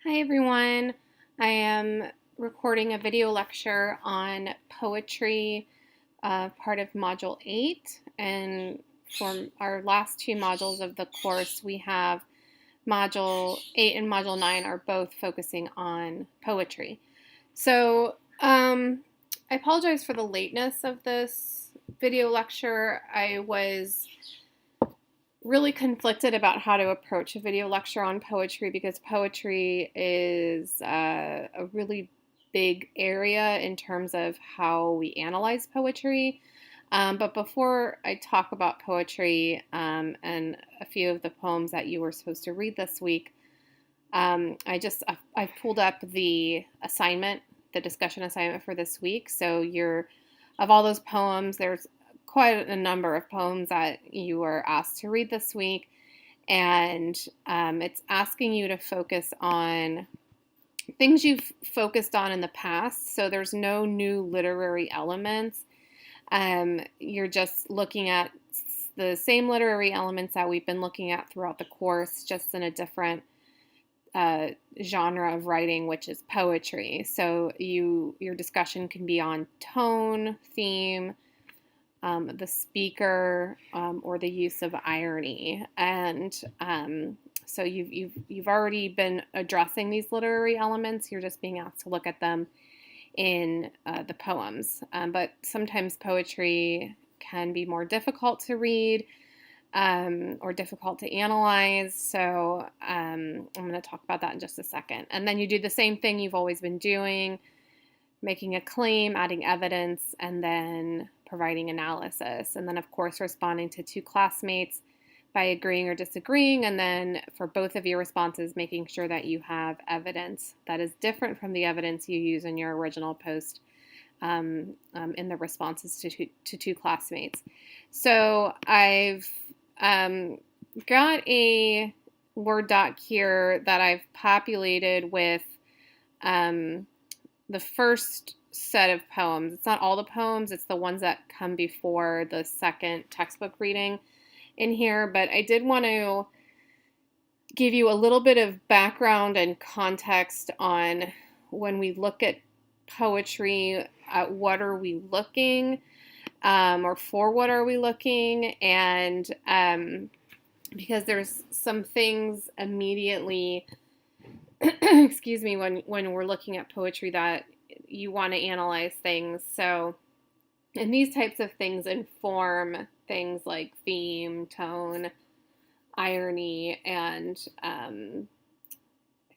Hi everyone. I am recording a video lecture on poetry, part of Module 8. And for our last two modules of the course, we have Module 8 and Module 9 are both focusing on poetry. So I apologize for the lateness of this video lecture. I was really conflicted about how to approach a video lecture on poetry because poetry is a really big area in terms of how we analyze poetry. But before I talk about poetry and a few of the poems that you were supposed to read this week, I've pulled up the assignment, the discussion assignment for this week. So of all those poems, there's quite a number of poems that you were asked to read this week, and it's asking you to focus on things you've focused on in the past. So there's no new literary elements. You're just looking at the same literary elements that we've been looking at throughout the course, just in a different genre of writing, which is poetry. So your discussion can be on tone, theme, the speaker, or the use of irony. And so you've already been addressing these literary elements. You're just being asked to look at them in the poems. But sometimes poetry can be more difficult to read or difficult to analyze. So I'm going to talk about that in just a second. And then you do the same thing you've always been doing, making a claim, adding evidence, and then providing analysis. And then, of course, responding to two classmates by agreeing or disagreeing. And then for both of your responses, making sure that you have evidence that is different from the evidence you use in your original post in the responses to two classmates. So I've got a Word doc here that I've populated with the first set of poems. It's not all the poems, it's the ones that come before the second textbook reading in here, but I did want to give you a little bit of background and context on when we look at poetry, at what are we looking, or for what are we looking, and because there's some things immediately excuse me, when we're looking at poetry that you want to analyze things. So, and these types of things inform things like theme, tone, irony, and I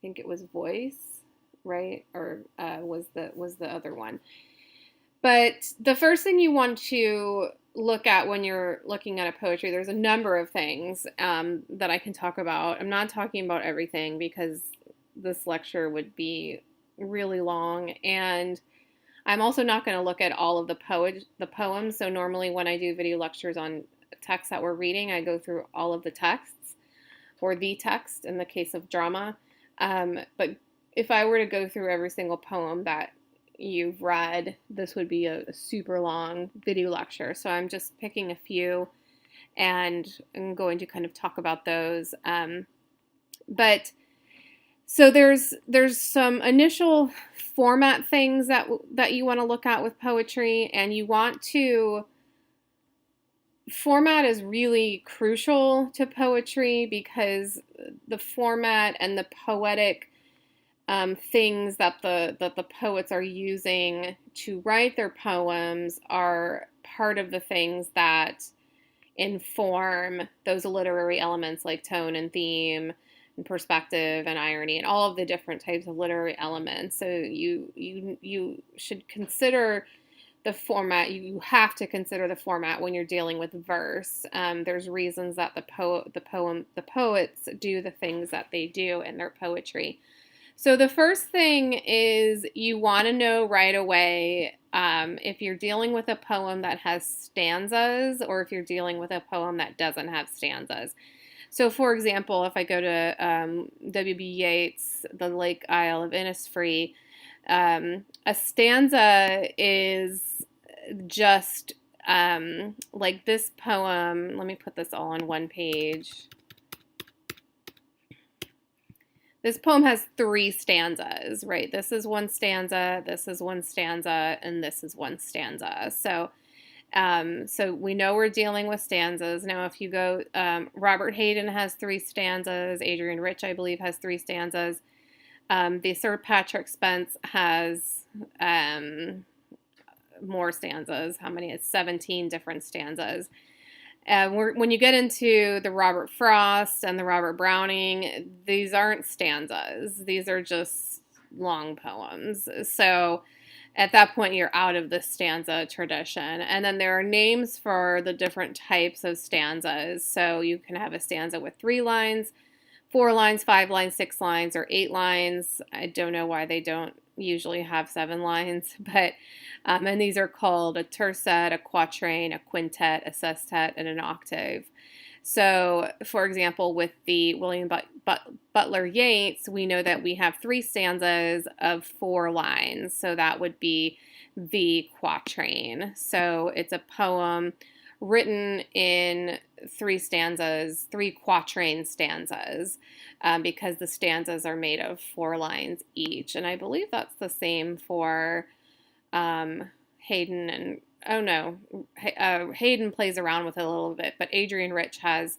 think it was voice, right? Or was the other one? But the first thing you want to look at when you're looking at a poetry, there's a number of things that I can talk about. I'm not talking about everything because this lecture would be really long, and I'm also not going to look at all of the poems. So normally when I do video lectures on texts that we're reading, I go through all of the texts, or the text in the case of drama. But if I were to go through every single poem that you've read, this would be a super long video lecture. So I'm just picking a few, and I'm going to kind of talk about those. So there's some initial format things that you want to look at with poetry, and format is really crucial to poetry because the format and the poetic things that the poets are using to write their poems are part of the things that inform those literary elements like tone and theme and perspective and irony and all of the different types of literary elements. So you should consider the format. You have to consider the format when you're dealing with verse. There's reasons that the poets do the things that they do in their poetry. So the first thing is you want to know right away if you're dealing with a poem that has stanzas or if you're dealing with a poem that doesn't have stanzas. So, for example, if I go to W.B. Yeats' The Lake Isle of Innisfree, a stanza is just like this poem. Let me put this all on one page. this poem has 3 stanzas, right? This is one stanza, this is one stanza, and this is one stanza. So we know we're dealing with stanzas. Now, if you go, Robert Hayden has 3 stanzas. Adrian Rich, I believe, has 3 stanzas. The Sir Patrick Spence has more stanzas. How many? It's 17 different stanzas. When you get into the Robert Frost and the Robert Browning, these aren't stanzas. These are just long poems. So at that point, you're out of the stanza tradition. And then there are names for the different types of stanzas. So you can have a stanza with 3 lines, 4 lines, 5 lines, 6 lines, or 8 lines. I don't know why they don't usually have 7 lines, but and these are called a tercet, a quatrain, a quintet, a sestet, and an octave. So, for example, with the William Butler Yeats, we know that we have 3 stanzas of 4 lines. So that would be the quatrain. So it's a poem written in 3 stanzas, 3 quatrain stanzas, because the stanzas are made of 4 lines each. And I believe that's the same for Hayden and, oh no, Hayden plays around with it a little bit, but Adrian Rich has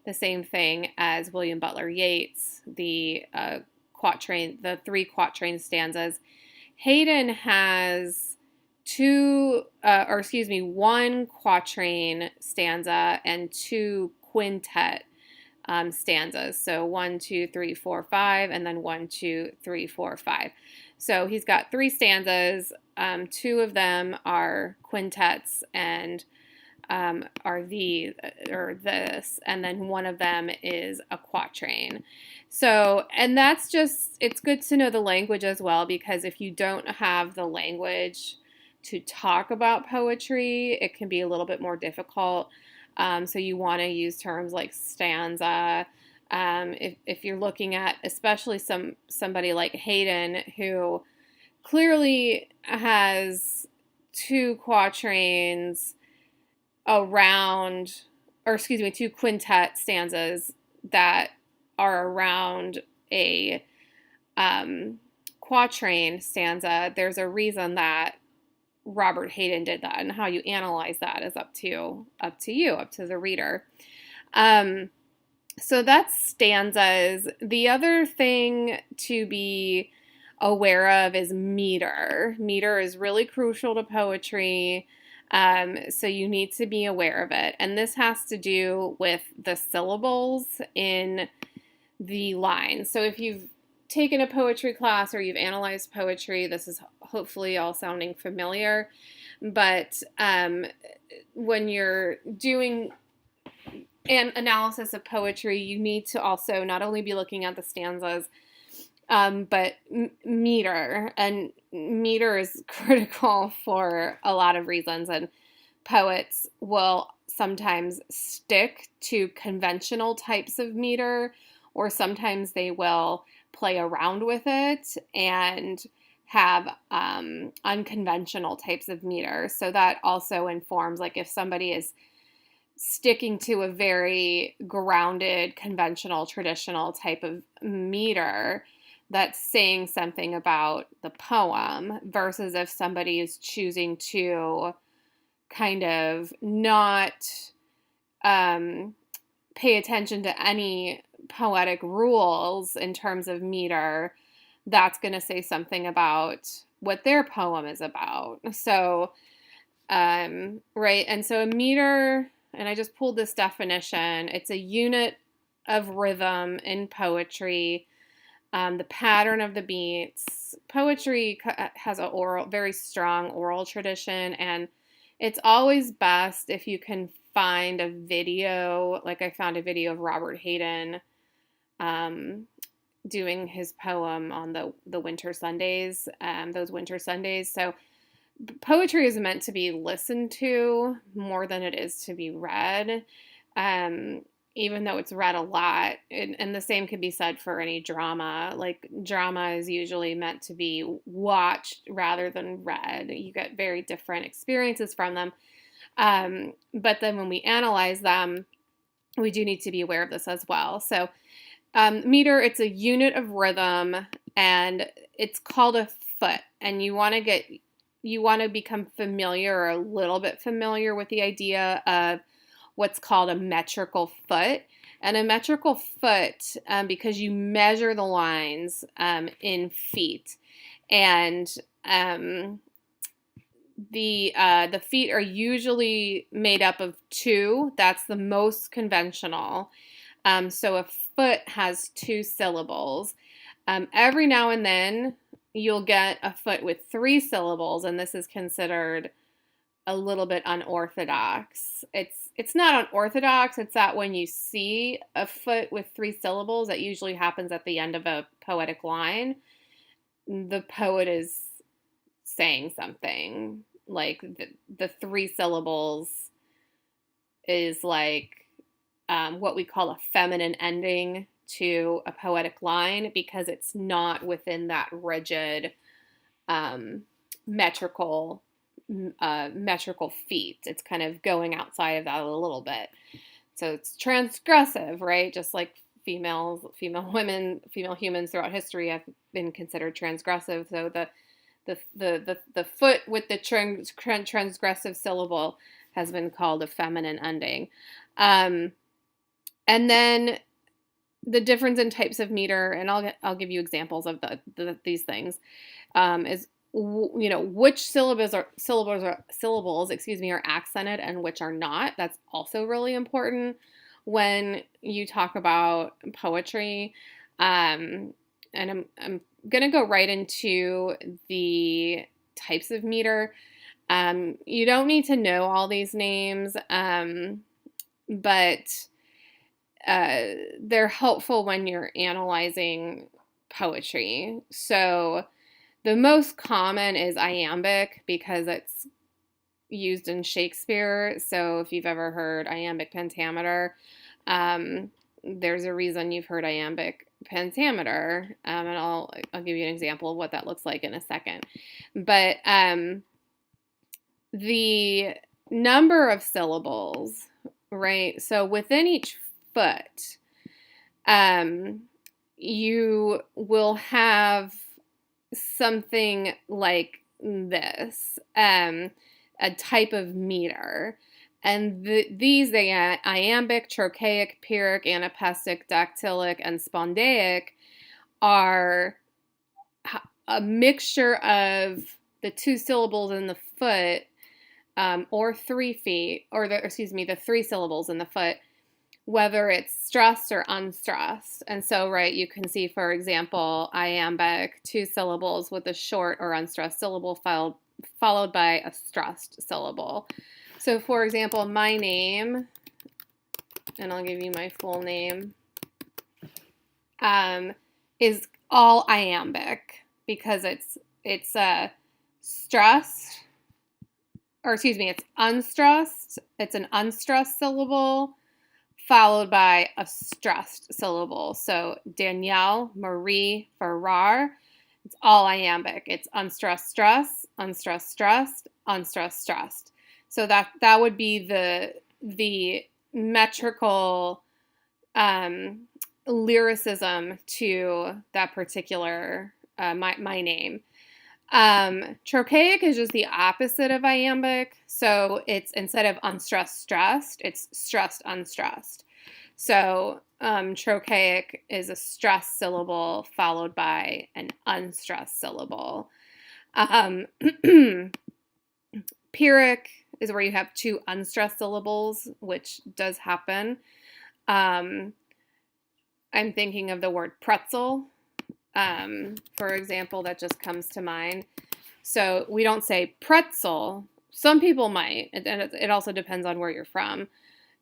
the same thing as William Butler Yeats, the quatrain, the 3 quatrain stanzas. Hayden has 1 quatrain stanza and 2 quintet stanzas. So 1, 2, 3, 4, 5, and then 1, 2, 3, 4, 5. So he's got 3 stanzas. 2 of them are quintets and are this, and then 1 of them is a quatrain. So, and that's just, it's good to know the language as well, because if you don't have the language to talk about poetry, it can be a little bit more difficult. So you want to use terms like stanza. If you're looking at especially somebody like Hayden, who clearly has 2 quatrains around, or excuse me, 2 quintet stanzas that are around a quatrain stanza, there's a reason that Robert Hayden did that, and how you analyze that is up to you, up to the reader. So that's stanzas. The other thing to be aware of is meter. Meter is really crucial to poetry, so you need to be aware of it. And this has to do with the syllables in the lines. So if you've taken a poetry class or you've analyzed poetry, this is hopefully all sounding familiar. But when you're doing an analysis of poetry, you need to also not only be looking at the stanzas, but meter. And meter is critical for a lot of reasons. And poets will sometimes stick to conventional types of meter, or sometimes they will play around with it and have unconventional types of meter. So that also informs, like, if somebody is sticking to a very grounded, conventional, traditional type of meter, that's saying something about the poem, versus if somebody is choosing to kind of not pay attention to any poetic rules in terms of meter, that's going to say something about what their poem is about. So, right, and so a meter, and I just pulled this definition, it's a unit of rhythm in poetry, the pattern of the beats. Poetry has a very strong oral tradition, and it's always best if you can find a video, like I found a video of Robert Hayden doing his poem on the winter Sundays, those winter Sundays. So poetry is meant to be listened to more than it is to be read, even though it's read a lot. And the same can be said for any drama. Like, drama is usually meant to be watched rather than read. You get very different experiences from them. But then when we analyze them, we do need to be aware of this as well. So Meter, it's a unit of rhythm, and it's called a foot. And you want to become familiar or a little bit familiar with the idea of what's called a metrical foot. And a metrical foot, because you measure the lines in feet, and the feet are usually made up of two. That's the most conventional. So a foot has two syllables. Every now and then you'll get a foot with three syllables, and this is considered a little bit unorthodox. It's not unorthodox, it's that when you see a foot with three syllables, that usually happens at the end of a poetic line. The poet is saying something. Like the three syllables is like what we call a feminine ending to a poetic line, because it's not within that rigid metrical feet. It's kind of going outside of that a little bit. So it's transgressive, right? Just like female humans throughout history have been considered transgressive. So the foot with the transgressive syllable has been called a feminine ending. And then the difference in types of meter, and I'll give you examples of these things, is which syllables are accented and which are not. That's also really important when you talk about poetry. And I'm going to go right into the types of meter. You don't need to know all these names, but they're helpful when you're analyzing poetry. So the most common is iambic, because it's used in Shakespeare. So if you've ever heard iambic pentameter, there's a reason you've heard iambic pentameter, and I'll give you an example of what that looks like in a second. But the number of syllables, right? So within each foot, you will have something like this, a type of meter. And these, iambic, trochaic, pyrrhic, anapestic, dactylic, and spondaic, are a mixture of the two syllables in the foot, or 3 feet, or the three syllables in the foot, whether it's stressed or unstressed. And so, right, you can see, for example, iambic, 2 syllables with a short or unstressed syllable followed by a stressed syllable. So, for example, my name, and I'll give you my full name, is all iambic, because it's stressed, or excuse me, it's unstressed. It's an unstressed syllable followed by a stressed syllable. So Danielle Marie Farrar, it's all iambic. It's unstressed, stress, unstressed, stressed, unstressed, stressed. So that would be the metrical lyricism to that particular my name. Trochaic is just the opposite of iambic. So it's, instead of unstressed, stressed, it's stressed, unstressed. So trochaic is a stressed syllable followed by an unstressed syllable. Pyrrhic is where you have 2 unstressed syllables, which does happen. I'm thinking of the word pretzel, for example, that just comes to mind. So we don't say pretzel. Some people might, and it also depends on where you're from.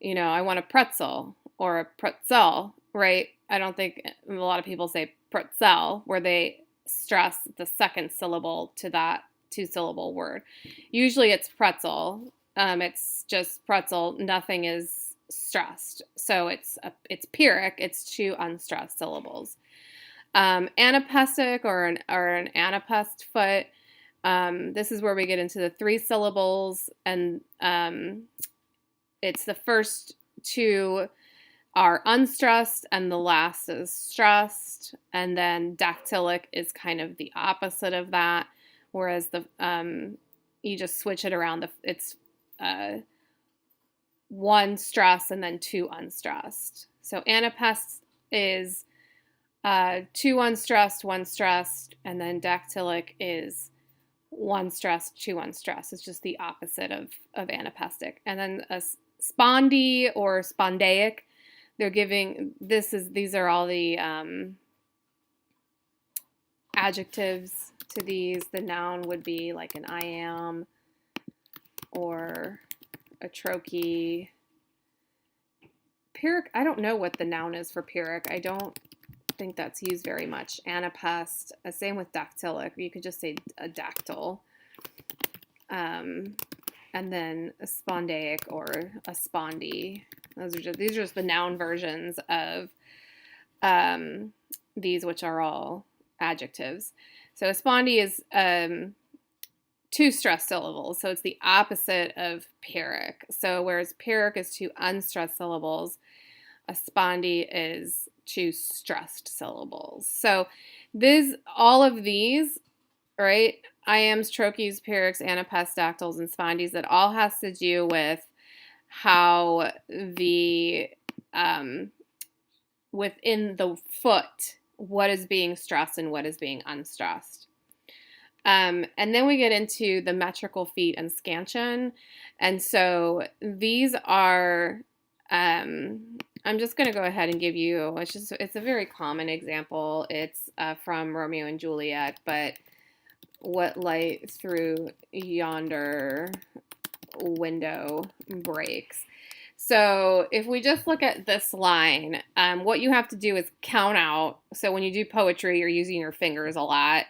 I want a pretzel or a pretzel, right? I don't think a lot of people say pretzel, where they stress the second syllable to that 2-syllable word. Usually it's pretzel. It's just pretzel. Nothing is stressed. So it's Pyrrhic. It's 2 unstressed syllables. Anapestic or an anapest foot. This is where we get into the 3 syllables, and it's the first 2 are unstressed and the last is stressed. And then dactylic is kind of the opposite of that, whereas the you just switch it around. It's one stress and then two unstressed. So anapest is two unstressed, one stressed, and then dactylic is one stressed, two unstressed. It's just the opposite of anapestic. And then a spondy or spondaic, they're giving, these are all the adjectives to these. The noun would be like an I am or a trochee. Pyrrhic, I don't know what the noun is for pyrrhic. I don't think that's used very much. Anapest, same with dactylic. You could just say a dactyl. And then a spondaic or a spondy. These are just the noun versions of these, which are all adjectives. So a spondy is two stressed syllables, so it's the opposite of pyrrhic. So whereas pyrrhic is two unstressed syllables, a spondy is two stressed syllables. So all of these, right? Iams, trochees, pyrrhics, anapests, dactyls, and spondies, that all has to do with how the within the foot, what is being stressed and what is being unstressed. And then we get into the metrical feet and scansion. And so these are, I'm just going to go ahead and give you, it's a very common example. It's from Romeo and Juliet, but what light through yonder window breaks. So if we just look at this line, what you have to do is count out. So when you do poetry, you're using your fingers a lot.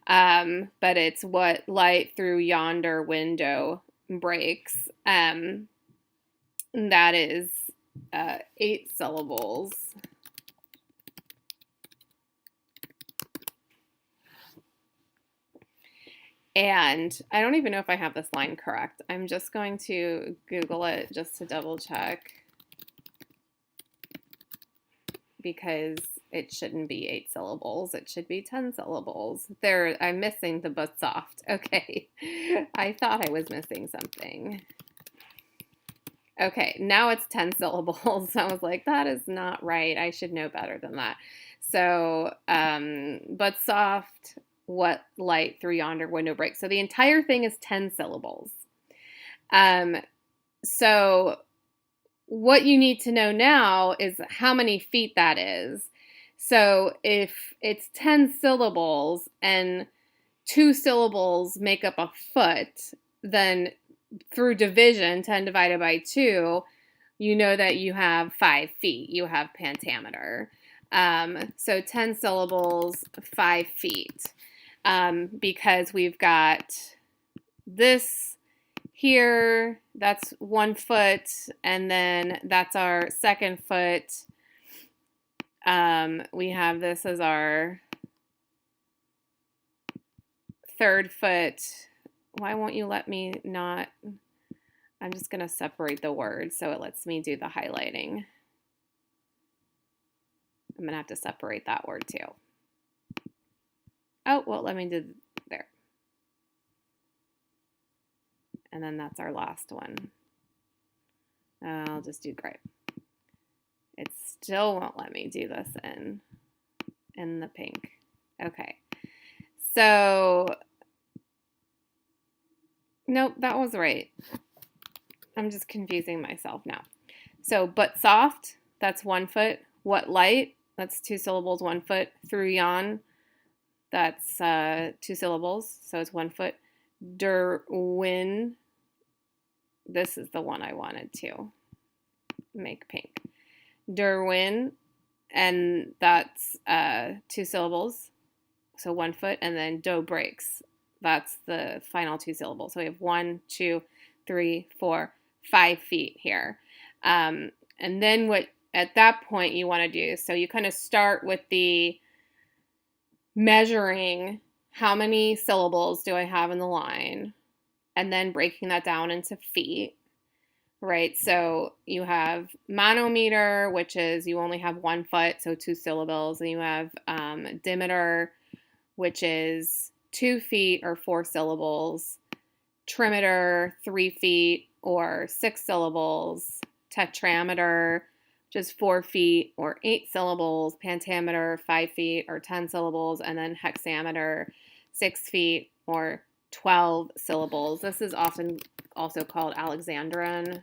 But it's what light through yonder window breaks. That is 8 syllables. And I don't even know if I have this line correct. I'm just going to Google it just to double check, because it shouldn't be 8 syllables. It should be 10 syllables. I'm missing the but soft. Okay. I thought I was missing something. Okay, now it's 10 syllables. I was like, that is not right. I should know better than that. So, but soft, what light through yonder window breaks. So the entire thing is 10 syllables. So what you need to know now is how many feet that is. So if it's 10 syllables and 2 syllables make up a foot, then through division, 10 divided by 2, you know that you have 5 feet. You have pentameter. So 10 syllables, 5 feet. Because we've got this here, that's 1 foot, and then that's our second foot. We have this as our third foot. Why won't you let me not? I'm just going to separate the words so it lets me do the highlighting. I'm going to have to separate that word too. Oh, well, let me do there. And then that's our last one. I'll just do gray. It still won't let me do this in the pink. Okay. So, nope, that was right. I'm just confusing myself now. So, but soft, that's 1 foot. What light, that's 2 syllables, 1 foot. Through yon, that's 2 syllables, so it's 1 foot. Derwin, this is the one I wanted to make pink. Derwin, and that's 2 syllables, so 1 foot. And then do breaks, that's the final 2 syllables. So we have 1, 2, 3, 4, 5 feet here. And then what at that point you want to do, so you kind of start with the measuring how many syllables do I have in the line, and then breaking that down into feet, right? So you have monometer, which is you only have 1 foot, so 2 syllables. And you have dimeter, which is 2 feet or 4 syllables. Trimeter, 3 feet or 6 syllables. Tetrameter, just 4 feet or 8 syllables. Pentameter, 5 feet or 10 syllables. And then hexameter, 6 feet or 12 syllables. This is often also called Alexandrine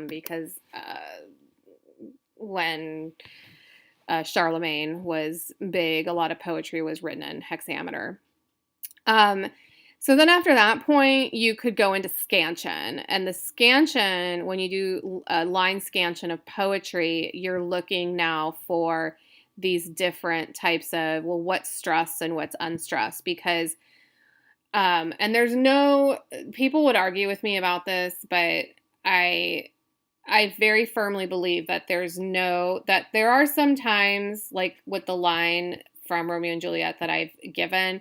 because when Charlemagne was big, a lot of poetry was written in hexameter. So then after that point, you could go into scansion. And the scansion, when you do a line scansion of poetry, you're looking now for these different types of, well, what's stressed and what's unstressed. Because, and there's no, people would argue with me about this, but I very firmly believe that that there are some times, like with the line from Romeo and Juliet that I've given,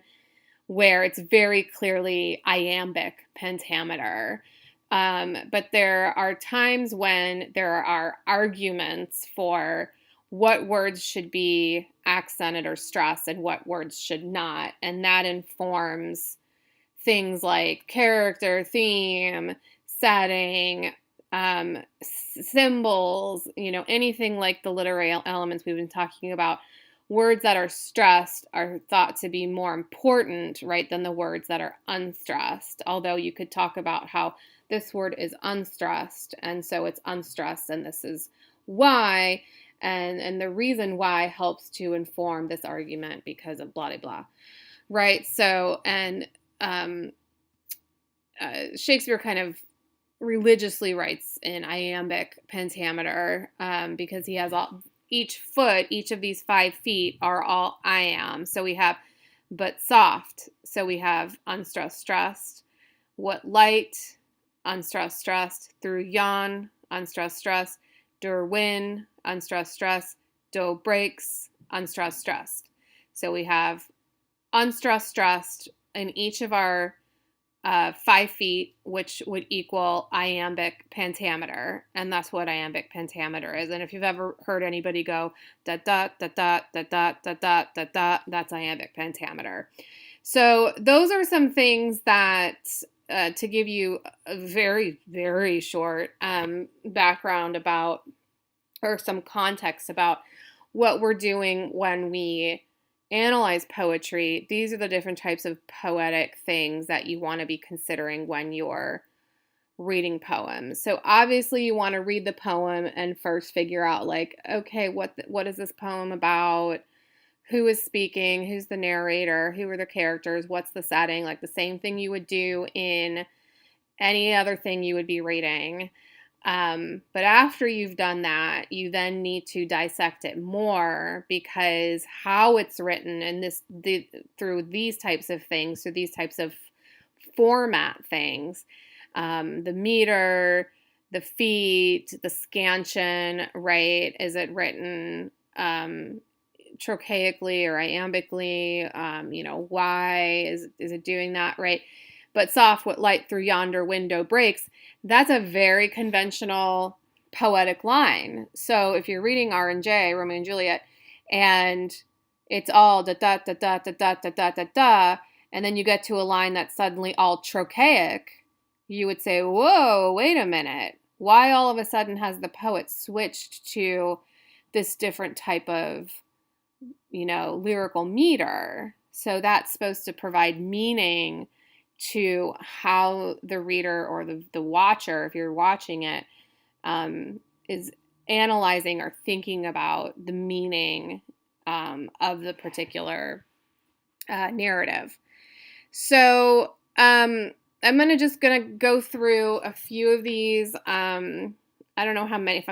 where it's very clearly iambic pentameter. But there are times when there are arguments for what words should be accented or stressed and what words should not. And that informs things like character, theme, setting, symbols, anything like the literary elements we've been talking about. Words that are stressed are thought to be more important, right, than the words that are unstressed. Although you could talk about how this word is unstressed, and so it's unstressed, and this is why, and the reason why helps to inform this argument because of blah, blah, blah, right? So, and Shakespeare kind of religiously writes in iambic pentameter because he has each of these 5 feet are all iamb. So we have but soft. So we have unstressed, stressed. What light, unstressed, stressed. Through yon, unstressed, stressed. Der win, unstressed, stressed. Do breaks, unstressed, stressed. So we have unstressed, stressed in each of our 5 feet, which would equal iambic pentameter, and that's what iambic pentameter is. And if you've ever heard anybody go da da da da da da da da da da, that's iambic pentameter. So those are some things that to give you a very, very short background about, or some context about what we're doing when we analyze poetry. These are the different types of poetic things that you want to be considering when you're reading poems. So obviously you want to read the poem and first figure out, like, okay, what is this poem about? Who is speaking? Who's the narrator? Who are the characters? What's the setting? Like the same thing you would do in any other thing you would be reading. But after you've done that, you then need to dissect it more, because how it's written and through these types of things, through these types of format things, the meter, the feet, the scansion, right? Is it written trocheically or iambically? Why is it doing that, right? But soft, what light through yonder window breaks, that's a very conventional poetic line. So if you're reading R&J, Romeo and Juliet, and it's all da da da da da da da da da da, and then you get to a line that's suddenly all trochaic, you would say, whoa, wait a minute. Why all of a sudden has the poet switched to this different type of, lyrical meter? So that's supposed to provide meaning to how the reader or the watcher, if you're watching it, is analyzing or thinking about the meaning of the particular narrative. So I'm just gonna go through a few of these. I don't know how many.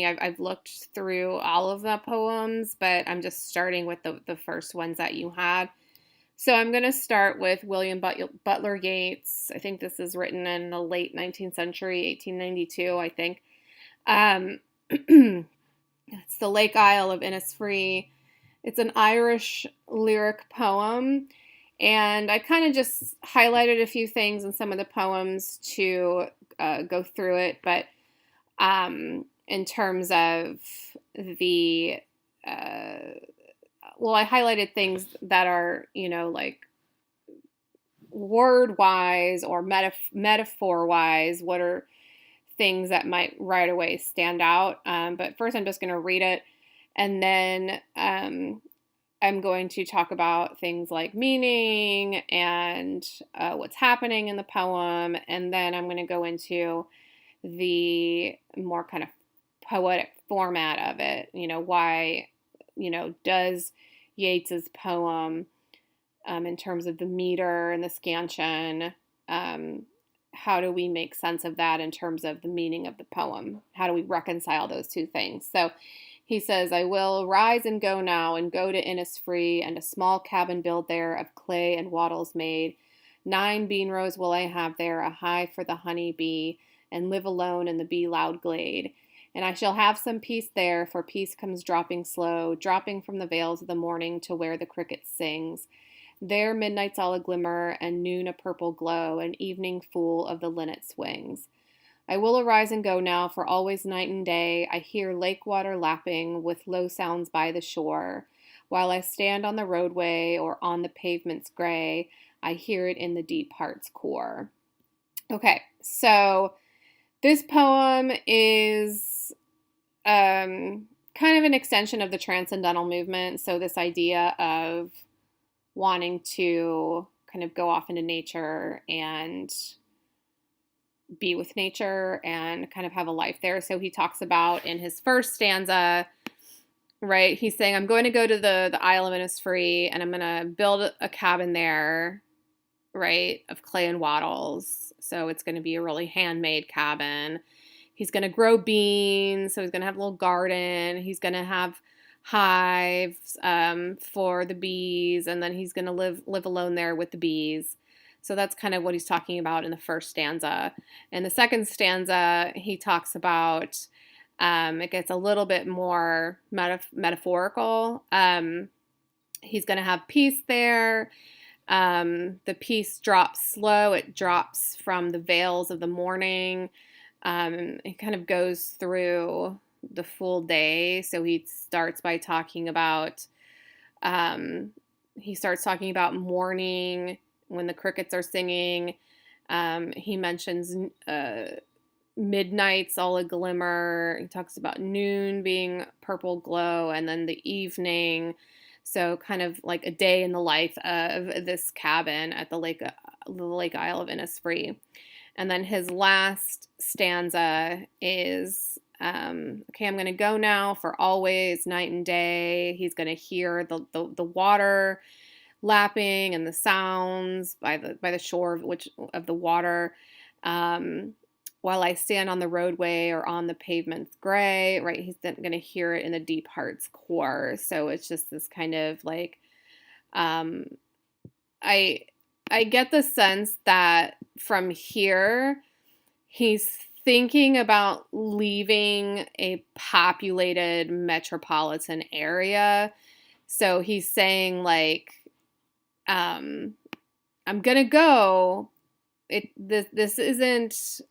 I've looked through all of the poems, but I'm just starting with the first ones that you had. So I'm going to start with William Butler Yeats. I think this is written in the late 19th century, 1892, I think. It's the Lake Isle of Innisfree. It's an Irish lyric poem, and I kind of just highlighted a few things in some of the poems to go through it, but in terms of the I highlighted things that are, like word wise or metaphor wise. What are things that might right away stand out? But first, I'm just going to read it, and then I'm going to talk about things like meaning and what's happening in the poem, and then I'm going to go into the more kind of poetic format of it. Why, does Yeats's poem, in terms of the meter and the scansion, how do we make sense of that in terms of the meaning of the poem? How do we reconcile those two things? So he says, I will rise and go now, and go to Innisfree, and a small cabin build there, of clay and wattles made. 9 bean rows will I have there, a hive for the honey bee, and live alone in the bee loud glade. And I shall have some peace there, for peace comes dropping slow, dropping from the vales of the morning to where the cricket sings. There midnight's all a glimmer, and noon a purple glow, and evening full of the linnet swings. I will arise and go now, for always night and day I hear lake water lapping with low sounds by the shore. While I stand on the roadway or on the pavement's gray, I hear it in the deep heart's core. Okay, so this poem is kind of an extension of the transcendental movement. So this idea of wanting to kind of go off into nature and be with nature and kind of have a life there. So he talks about in his first stanza, right, he's saying, I'm going to go to the Isle of Innisfree, and I'm going to build a cabin there, right, of clay and wattles. So it's going to be a really handmade cabin. He's going to grow beans, so he's going to have a little garden. He's going to have hives for the bees, and then he's going to live alone there with the bees. So that's kind of what he's talking about in the first stanza. In the second stanza, he talks about, it gets a little bit more metaphorical. He's going to have peace there. The peace drops slow. It drops from the veils of the morning. It kind of goes through the full day. So he starts by talking about, morning when the crickets are singing. He mentions midnight's all a glimmer. He talks about noon being purple glow, and then the evening. So kind of like a day in the life of this cabin at the Lake Isle of Innisfree. And then his last stanza is, okay, I'm going to go now, for always night and day. He's going to hear the water lapping and the sounds by the shore of the water. While I stand on the roadway or on the pavement's gray, right? He's going to hear it in the deep heart's core. So it's just this kind of like, I get the sense that from here, he's thinking about leaving a populated metropolitan area. So he's saying like, I'm gonna go. This isn't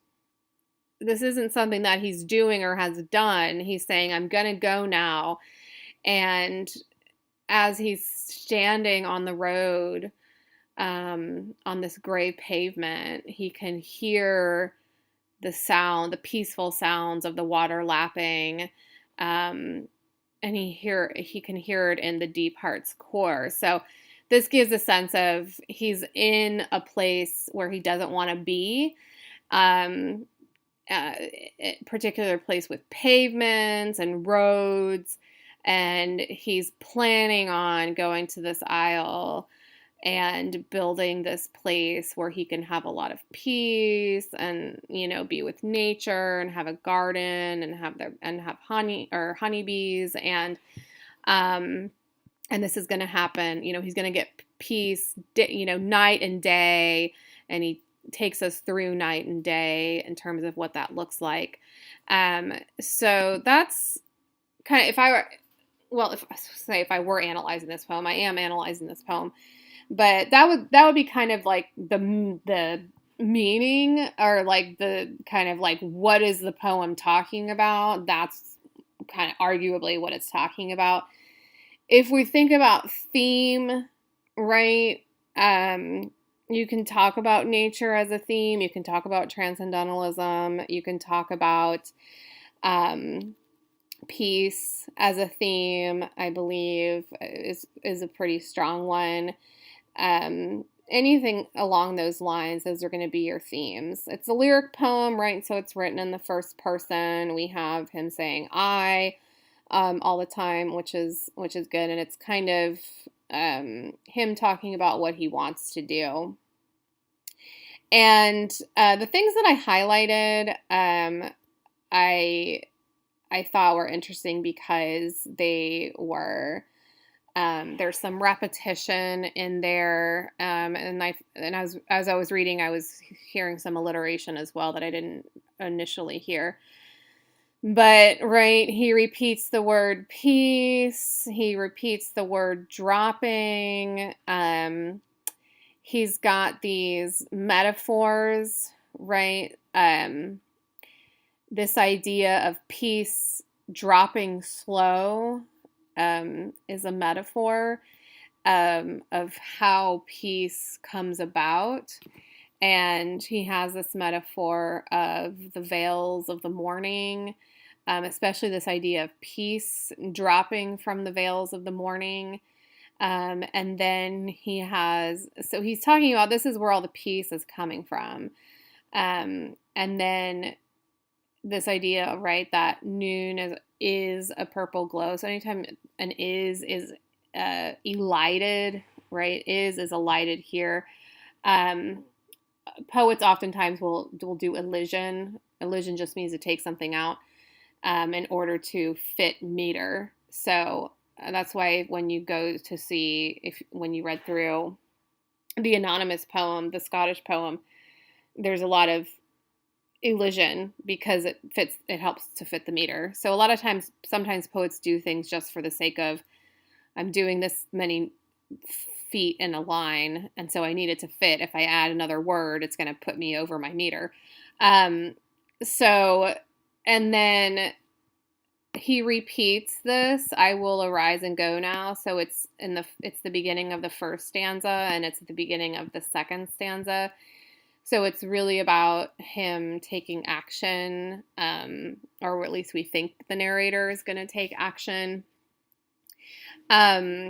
something that he's doing or has done. He's saying, I'm gonna go now. And as he's standing on the road, on this gray pavement, he can hear the peaceful sounds of the water lapping, and he can hear it in the deep heart's core. So this gives a sense of he's in a place where he doesn't want to be, a particular place with pavements and roads, and he's planning on going to this isle and building this place where he can have a lot of peace and, be with nature and have a garden and have honeybees and this is going to happen. He's going to get peace, night and day, and he takes us through night and day in terms of what that looks like. So that's kind of, if I were analyzing this poem, I am analyzing this poem. But that would be kind of like the meaning, or like the kind of like what is the poem talking about, that's kind of arguably what it's talking about. If we think about theme, right, you can talk about nature as a theme, you can talk about transcendentalism, you can talk about peace as a theme, I believe is a pretty strong one. Anything along those lines, those are going to be your themes. It's a lyric poem, right? So it's written in the first person. We have him saying I all the time, which is good, and it's kind of him talking about what he wants to do. And the things that I highlighted, I thought were interesting because they were. There's some repetition in there, and as I was reading, I was hearing some alliteration as well that I didn't initially hear. But right, he repeats the word peace. He repeats the word dropping. He's got these metaphors, right? This idea of peace dropping slow is a metaphor of how peace comes about. And he has this metaphor of the veils of the morning, especially this idea of peace dropping from the veils of the morning. And then so he's talking about this is where all the peace is coming from. And then this idea, right, that noon is a purple glow. So anytime an is elided, right, is elided here. Poets oftentimes will do elision. Elision just means to take something out in order to fit meter. So that's why when you go to see, when you read through the anonymous poem, the Scottish poem, there's a lot of elision because it helps to fit the meter. So a lot of times, sometimes poets do things just for the sake of, I'm doing this many feet in a line, and so I need it to fit. If I add another word, it's going to put me over my meter. So, and then he repeats this, I will arise and go now. So it's the beginning of the first stanza, and it's at the beginning of the second stanza. So it's really about him taking action, or at least we think the narrator is going to take action. But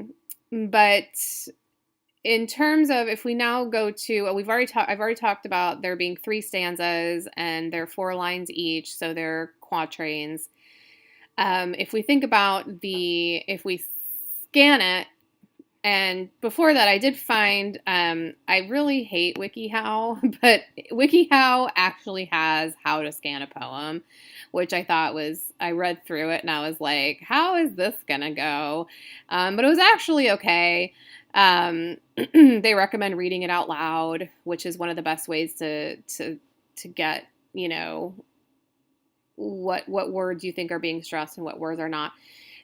in terms of, if we now go to, I've already talked about there being 3 stanzas and they're 4 lines each, so they're quatrains. If we think about if we scan it, and before that, I did find, I really hate WikiHow, but WikiHow actually has how to scan a poem, which I thought I read through it and I was like, how is this gonna go? But it was actually okay. They recommend reading it out loud, which is one of the best ways to get, what words you think are being stressed and what words are not.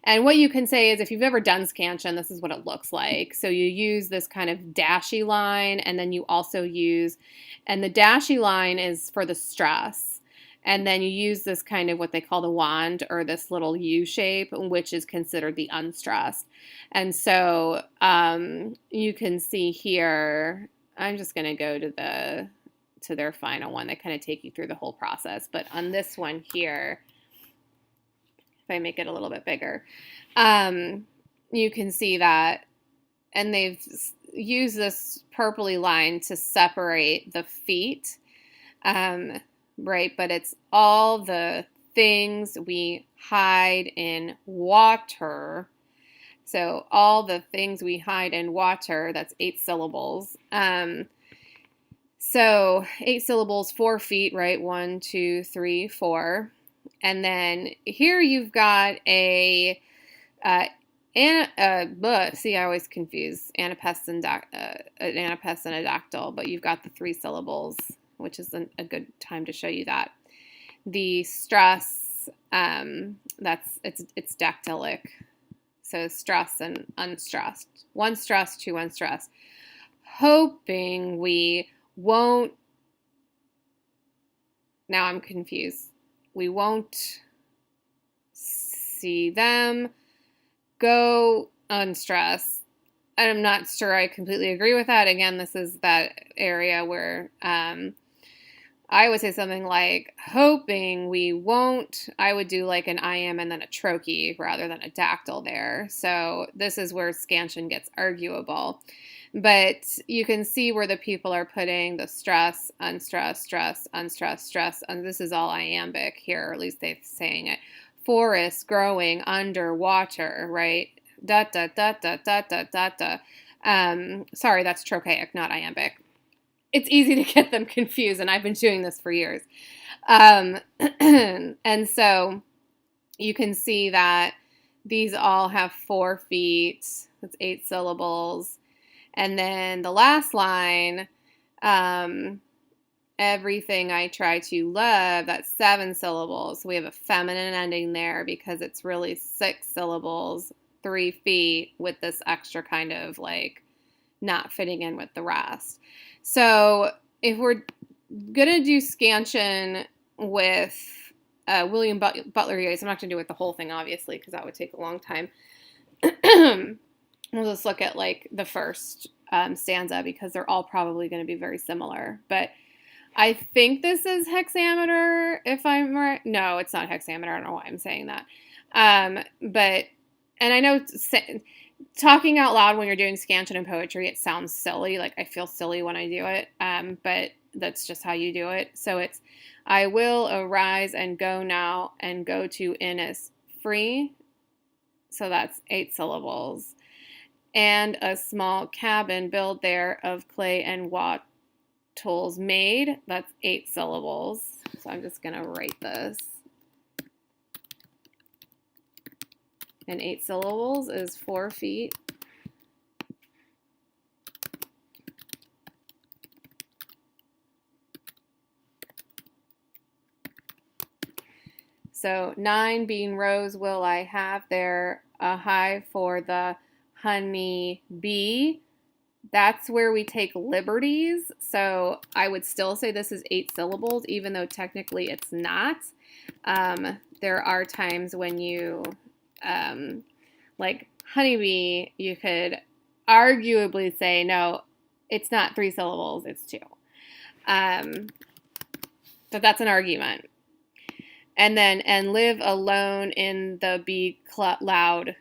And what you can say is, if you've ever done scansion, this is what it looks like. So you use this kind of dashy line, and then you also and the dashy line is for the stress. And then you use this kind of what they call the wand, or this little U shape, which is considered the unstressed. And so you can see here, I'm just going to go to their final one. They kind of take you through the whole process. But on this one here, I make it a little bit bigger, you can see that, and they've used this purpley line to separate the feet, right? But it's all the things we hide in water. So all the things we hide in water, that's 8 syllables. So 8 syllables, 4 feet, right? 1, 2, 3, 4. And then here you've got see, I always confuse anapest and a dactyl, but you've got the 3 syllables, which is a good time to show you that. The stress, it's dactylic, so stress and unstressed. 1 stress, 2 unstressed. Hoping we won't now I'm confused. We won't see them go unstressed. I'm not sure I completely agree with that. Again, this is that area where I would say something like, hoping we won't. I would do like an I am and then a trochee rather than a dactyl there. So this is where scansion gets arguable. But you can see where the people are putting the stress, unstressed, stress, unstressed, stress. And this is all iambic here, or at least they're saying it. Forest growing underwater, right? Da da da da da da da da. Sorry, that's trochaic, not iambic. It's easy to get them confused, and I've been doing this for years. And so you can see that these all have 4 feet. That's 8 syllables. And then the last line, everything I try to love, that's 7 syllables. So we have a feminine ending there because it's really 6 syllables, 3 feet, with this extra kind of like not fitting in with the rest. So if we're going to do scansion with William Butler Yeats, I'm not going to do it the whole thing, obviously, because that would take a long time. We'll just look at like the first stanza because they're all probably going to be very similar. But I think this is hexameter, if I'm right. No, it's not hexameter. I don't know why I'm saying that. But, and I know talking out loud when you're doing scansion in poetry, it sounds silly. Like I feel silly when I do it. But that's just how you do it. So it's, I will arise and go now and go to Innisfree. So that's 8 syllables. And a small cabin built there of clay and wattles made. That's 8 syllables. So I'm just going to write this. And 8 syllables is 4 feet. So 9 bean rows will I have there, a hive for the honey bee. That's where we take liberties. So I would still say this is 8 syllables, even though technically it's not. There are times when you, like honeybee, you could arguably say, no, it's not 3 syllables, it's 2. But that's an argument. And then, and live alone in the bee loud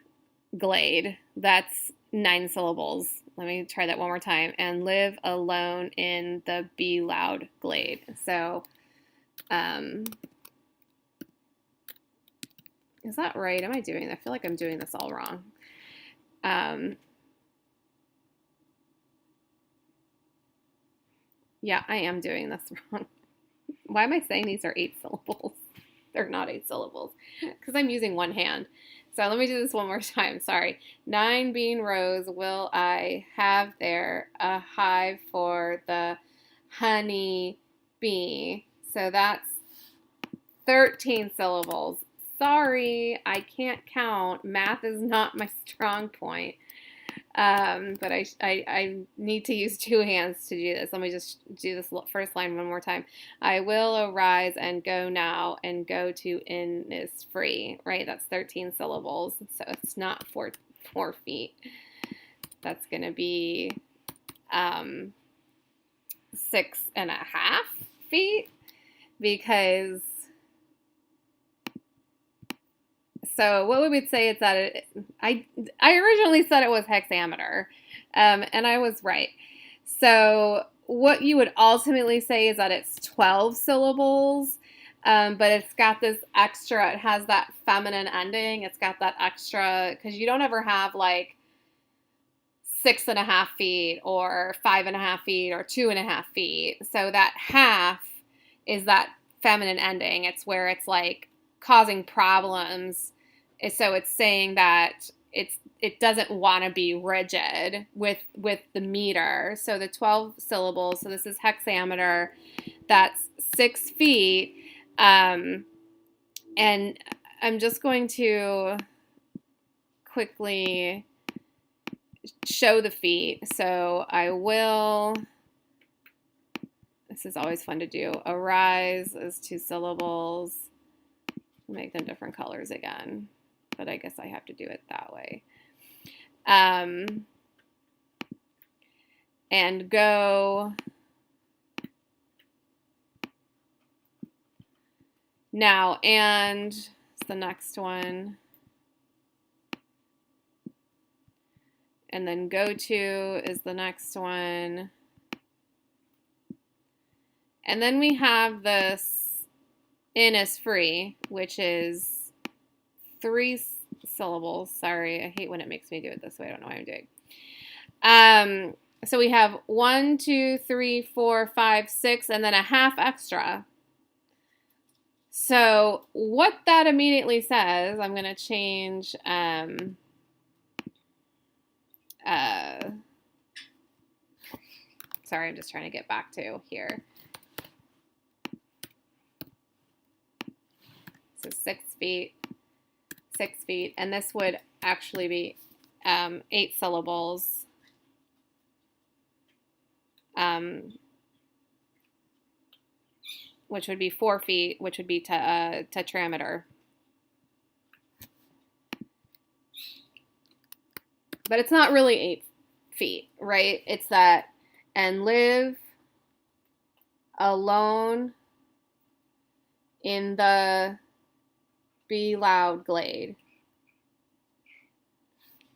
glade. That's 9 syllables. Let me try that one more time. And live alone in the bee loud glade. So, is that right? Am I doing that? I feel like I'm doing this all wrong. Yeah, I am doing this wrong. Why am I saying these are 8 syllables? They're not 8 syllables because I'm using one hand. So let me do this one more time. Sorry. 9 bean rows will I have there, a hive for the honey bee. So that's 13 syllables. Sorry, I can't count. Math is not my strong point. But I need to use 2 hands to do this. Let me just do this first line one more time. I will arise and go now and go to Innisfree, right? That's 13 syllables. So it's not 4 feet. That's going to be 6.5 feet because, so what we would say is that I originally said it was hexameter, and I was right. So what you would ultimately say is that it's 12 syllables, but it's got this extra, it has that feminine ending. It's got that extra, because you don't ever have like 6.5 feet or 5.5 feet or 2.5 feet. So that half is that feminine ending. It's where it's like causing problems. So it's saying that it doesn't want to be rigid with the meter. So the 12 syllables, so this is hexameter, that's 6 feet. And I'm just going to quickly show the feet. So I will This is always fun to do. Arise is 2 syllables. Make them different colors again, but I guess I have to do it that way. And go. Now, and is the next one. And then go to is the next one. And then we have this in is free, which is 3 syllables. Sorry, I hate when it makes me do it this way. I don't know what I'm doing. So we have 1, 2, 3, 4, 5, 6, and then a half extra. So what that immediately says, I'm going to change sorry, I'm just trying to get back to here. So 6 feet, 6 feet, and this would actually be 8 syllables. Which would be 4 feet, which would be tetrameter. But it's not really 8 feet, right? It's that, and live alone in the be loud glade.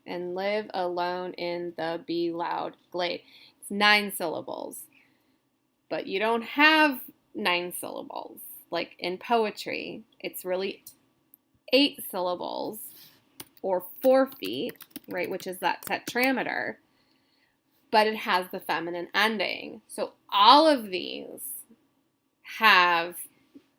And live alone in the be loud glade. It's 9 syllables. But you don't have 9 syllables. Like in poetry, it's really 8 syllables or 4 feet, right, which is that tetrameter, but it has the feminine ending. So all of these have,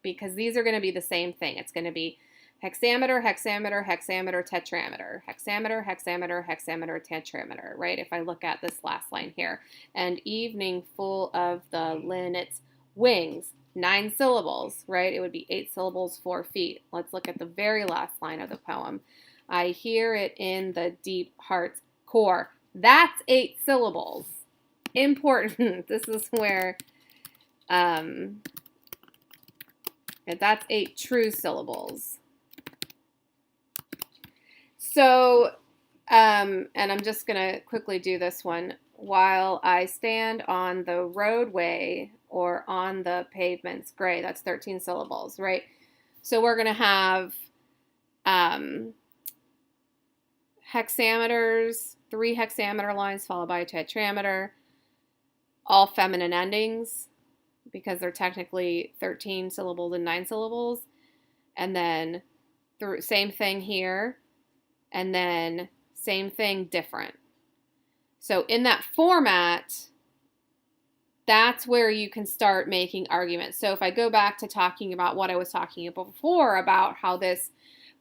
because these are going to be the same thing. It's going to be hexameter, hexameter, hexameter, tetrameter, hexameter, hexameter, hexameter, tetrameter, right? If I look at this last line here, and evening full of the linnet's wings, 9 syllables, right? It would be 8 syllables, 4 feet. Let's look at the very last line of the poem. I hear it in the deep heart's core. That's 8 syllables. Important. This is where, that's 8 true syllables. So, and I'm just going to quickly do this one. While I stand on the roadway or on the pavement's gray, that's 13 syllables, right? So we're going to have hexameters, 3 hexameter lines followed by a tetrameter, all feminine endings because they're technically 13 syllables and 9 syllables. And then same thing here, and then same thing different. So in that format, that's where you can start making arguments. So if I go back to talking about what I was talking about before, about how this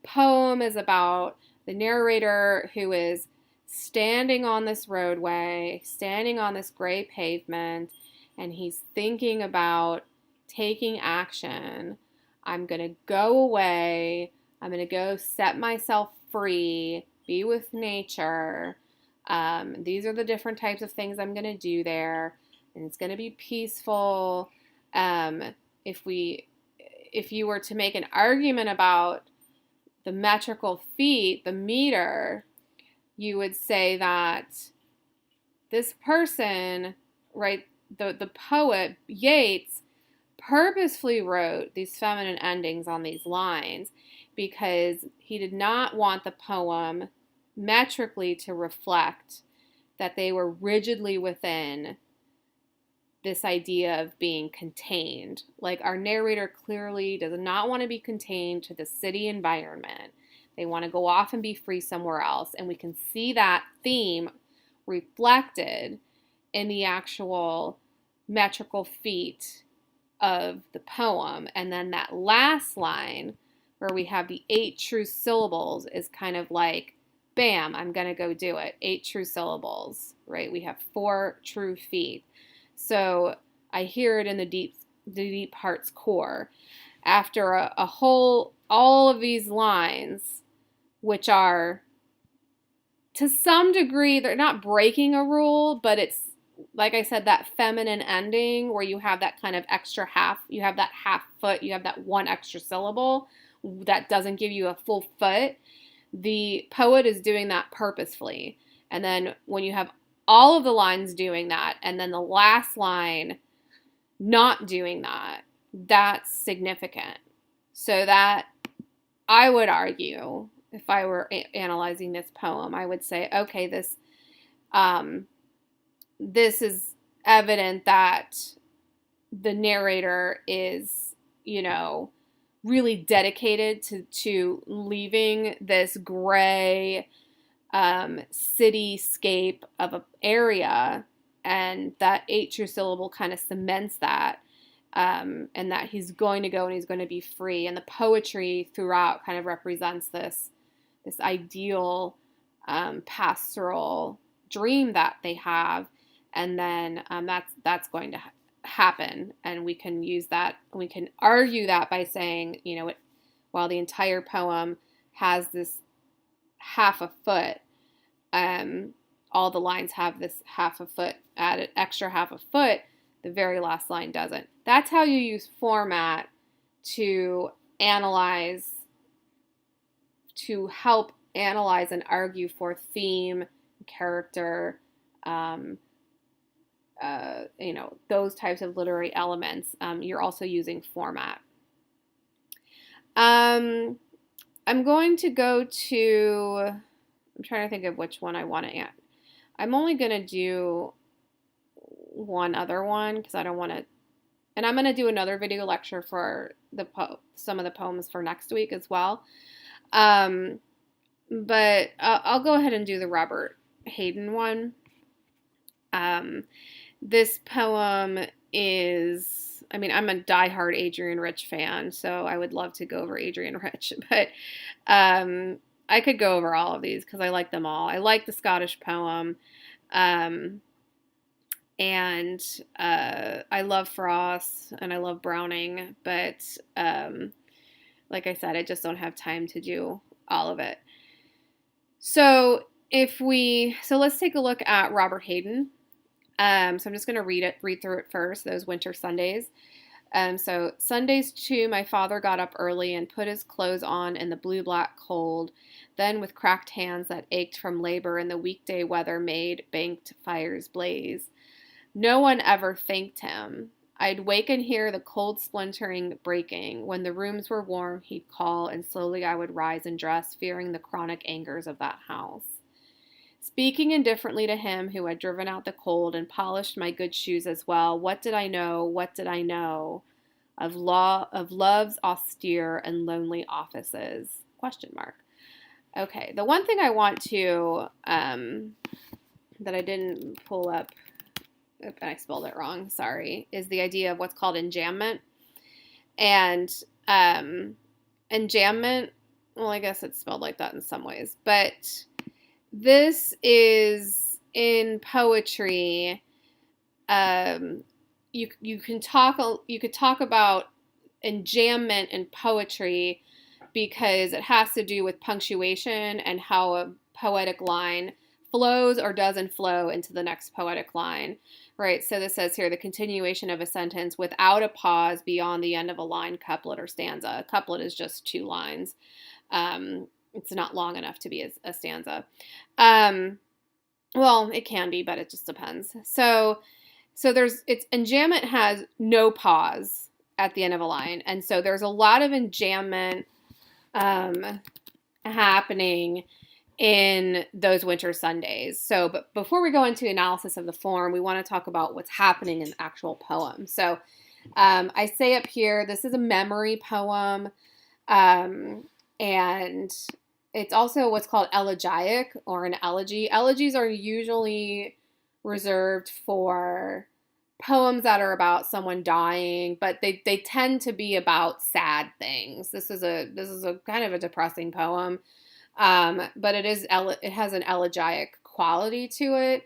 poem is about the narrator who is standing on this roadway, standing on this gray pavement, and he's thinking about taking action. I'm going to go away. I'm going to go set myself free, be with nature. These are the different types of things I'm going to do there. And it's going to be peaceful. If you were to make an argument about the metrical feet, the meter, you would say that this person, right, the poet Yeats purposefully wrote these feminine endings on these lines because he did not want the poem metrically to reflect that they were rigidly within this idea of being contained. Like our narrator clearly does not want to be contained to the city environment. They want to go off and be free somewhere else. And we can see that theme reflected in the actual metrical feet of the poem. And then that last line where we have the 8 true syllables is kind of like, bam, I'm going to go do it. 8 true syllables, right? We have 4 true feet. So I hear it in the deep heart's core. After all of these lines, which are to some degree, they're not breaking a rule, but like I said, that feminine ending where you have that kind of extra half, you have that half foot, you have that one extra syllable that doesn't give you a full foot. The poet is doing that purposefully. And then when you have all of the lines doing that, and then the last line not doing that, that's significant. So that, I would argue, if I were analyzing this poem, I would say, okay, this is evident that the narrator is, really dedicated to leaving this gray cityscape of an area, and that 8 true syllable kind of cements that, and that he's going to go and he's going to be free. And the poetry throughout kind of represents this ideal pastoral dream that they have, and then that's going to happen, and we can use that, we can argue that by saying, while the entire poem has this half a foot, all the lines have this half a foot added, extra half a foot, the very last line doesn't. That's how you use format to analyze, to help analyze and argue for theme, character, those types of literary elements. You're also using format. I'm going to go to, I'm trying to think of which one I want to add. I'm only going to do one other one because I don't want to, and I'm going to do another video lecture for some of the poems for next week as well. But I'll go ahead and do the Robert Hayden one. This poem is, I'm a diehard Adrienne Rich fan, so I would love to go over Adrienne Rich, but I could go over all of these because I like them all. I like the Scottish poem, and I love Frost, and I love Browning, but like I said, I just don't have time to do all of it. So let's take a look at Robert Hayden. So I'm just going to read through it first, those winter Sundays. So Sundays too, my father got up early and put his clothes on in the blue-black cold. Then with cracked hands that ached from labor in the weekday weather made banked fires blaze. No one ever thanked him. I'd wake and hear the cold splintering breaking. When the rooms were warm, he'd call, and slowly I would rise and dress, fearing the chronic angers of that house. Speaking indifferently to him who had driven out the cold and polished my good shoes as well, what did I know of love's austere and lonely offices? ? Okay, the one thing I want to, that I didn't pull up, and I spelled it wrong, sorry, is the idea of what's called enjambment. And enjambment, well, I guess it's spelled like that in some ways, but this is in poetry. You could talk about enjambment in poetry because it has to do with punctuation and how a poetic line flows or doesn't flow into the next poetic line, right? So this says here, the continuation of a sentence without a pause beyond the end of a line, couplet, or stanza. A couplet is just 2 lines. It's not long enough to be a stanza. Well, it can be, but it just depends. So enjambment has no pause at the end of a line. And so there's a lot of enjambment happening in those winter Sundays. So, but before we go into analysis of the form, we want to talk about what's happening in the actual poem. So I say up here, this is a memory poem, and it's also what's called elegiac or an elegy. Elegies are usually reserved for poems that are about someone dying, but they tend to be about sad things. This is a kind of a depressing poem, but it has an elegiac quality to it,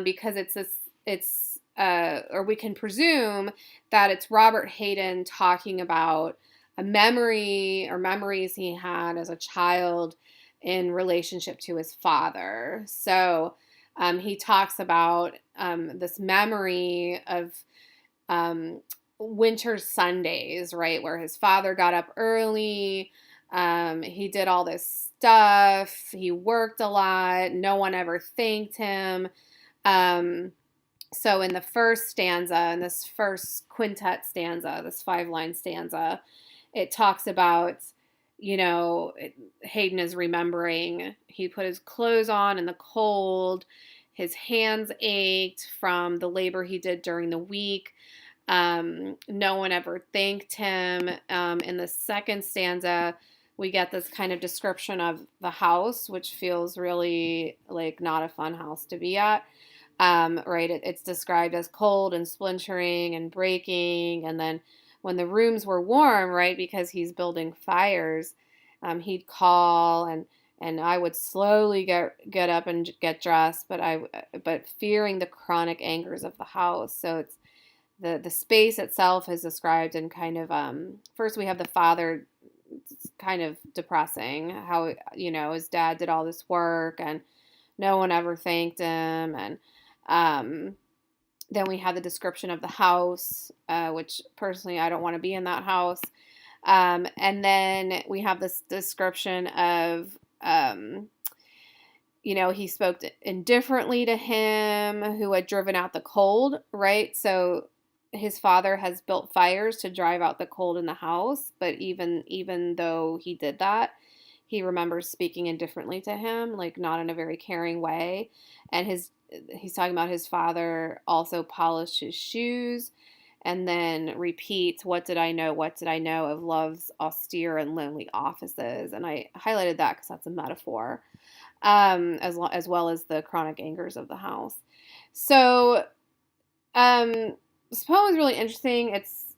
because or we can presume that it's Robert Hayden talking about a memory or memories he had as a child in relationship to his father. So He talks about this memory of winter Sundays, right, where his father got up early. He did all this stuff. He worked a lot. No one ever thanked him. So in the first stanza, in this first quintet stanza, this 5-line stanza, it talks about, Hayden is remembering he put his clothes on in the cold. His hands ached from the labor he did during the week. No one ever thanked him. In the second stanza, we get this kind of description of the house, which feels really like not a fun house to be at. Right? It's described as cold and splintering and breaking. And then when the rooms were warm, right, because he's building fires, he'd call and I would slowly get up and get dressed, but fearing the chronic angers of the house. So it's the space itself is described in kind of first we have the father. It's kind of depressing how his dad did all this work and no one ever thanked him, and then we have the description of the house, which personally I don't want to be in that house. And then we have this description of, he spoke indifferently to him who had driven out the cold, right? So his father has built fires to drive out the cold in the house, but even though he did that, he remembers speaking indifferently to him, like not in a very caring way. And he's talking about his father also polished his shoes and then repeats, what did I know of love's austere and lonely offices? And I highlighted that because that's a metaphor, as well as the chronic angers of the house. So this poem is really interesting.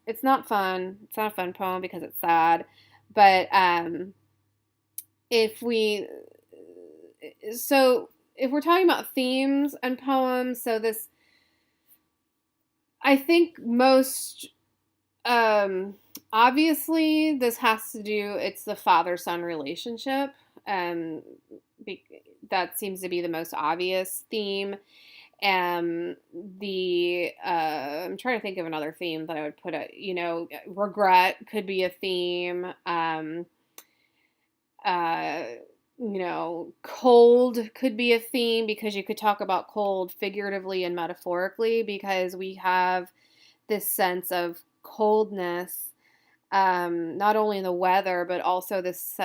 It's not fun. It's not a fun poem because it's sad. But if we're talking about themes and poems, so this, I think most obviously this has to do, it's the father-son relationship. That seems to be the most obvious theme. I'm trying to think of another theme that I would put regret could be a theme. Cold could be a theme because you could talk about cold figuratively and metaphorically, because we have this sense of coldness, not only in the weather, but also this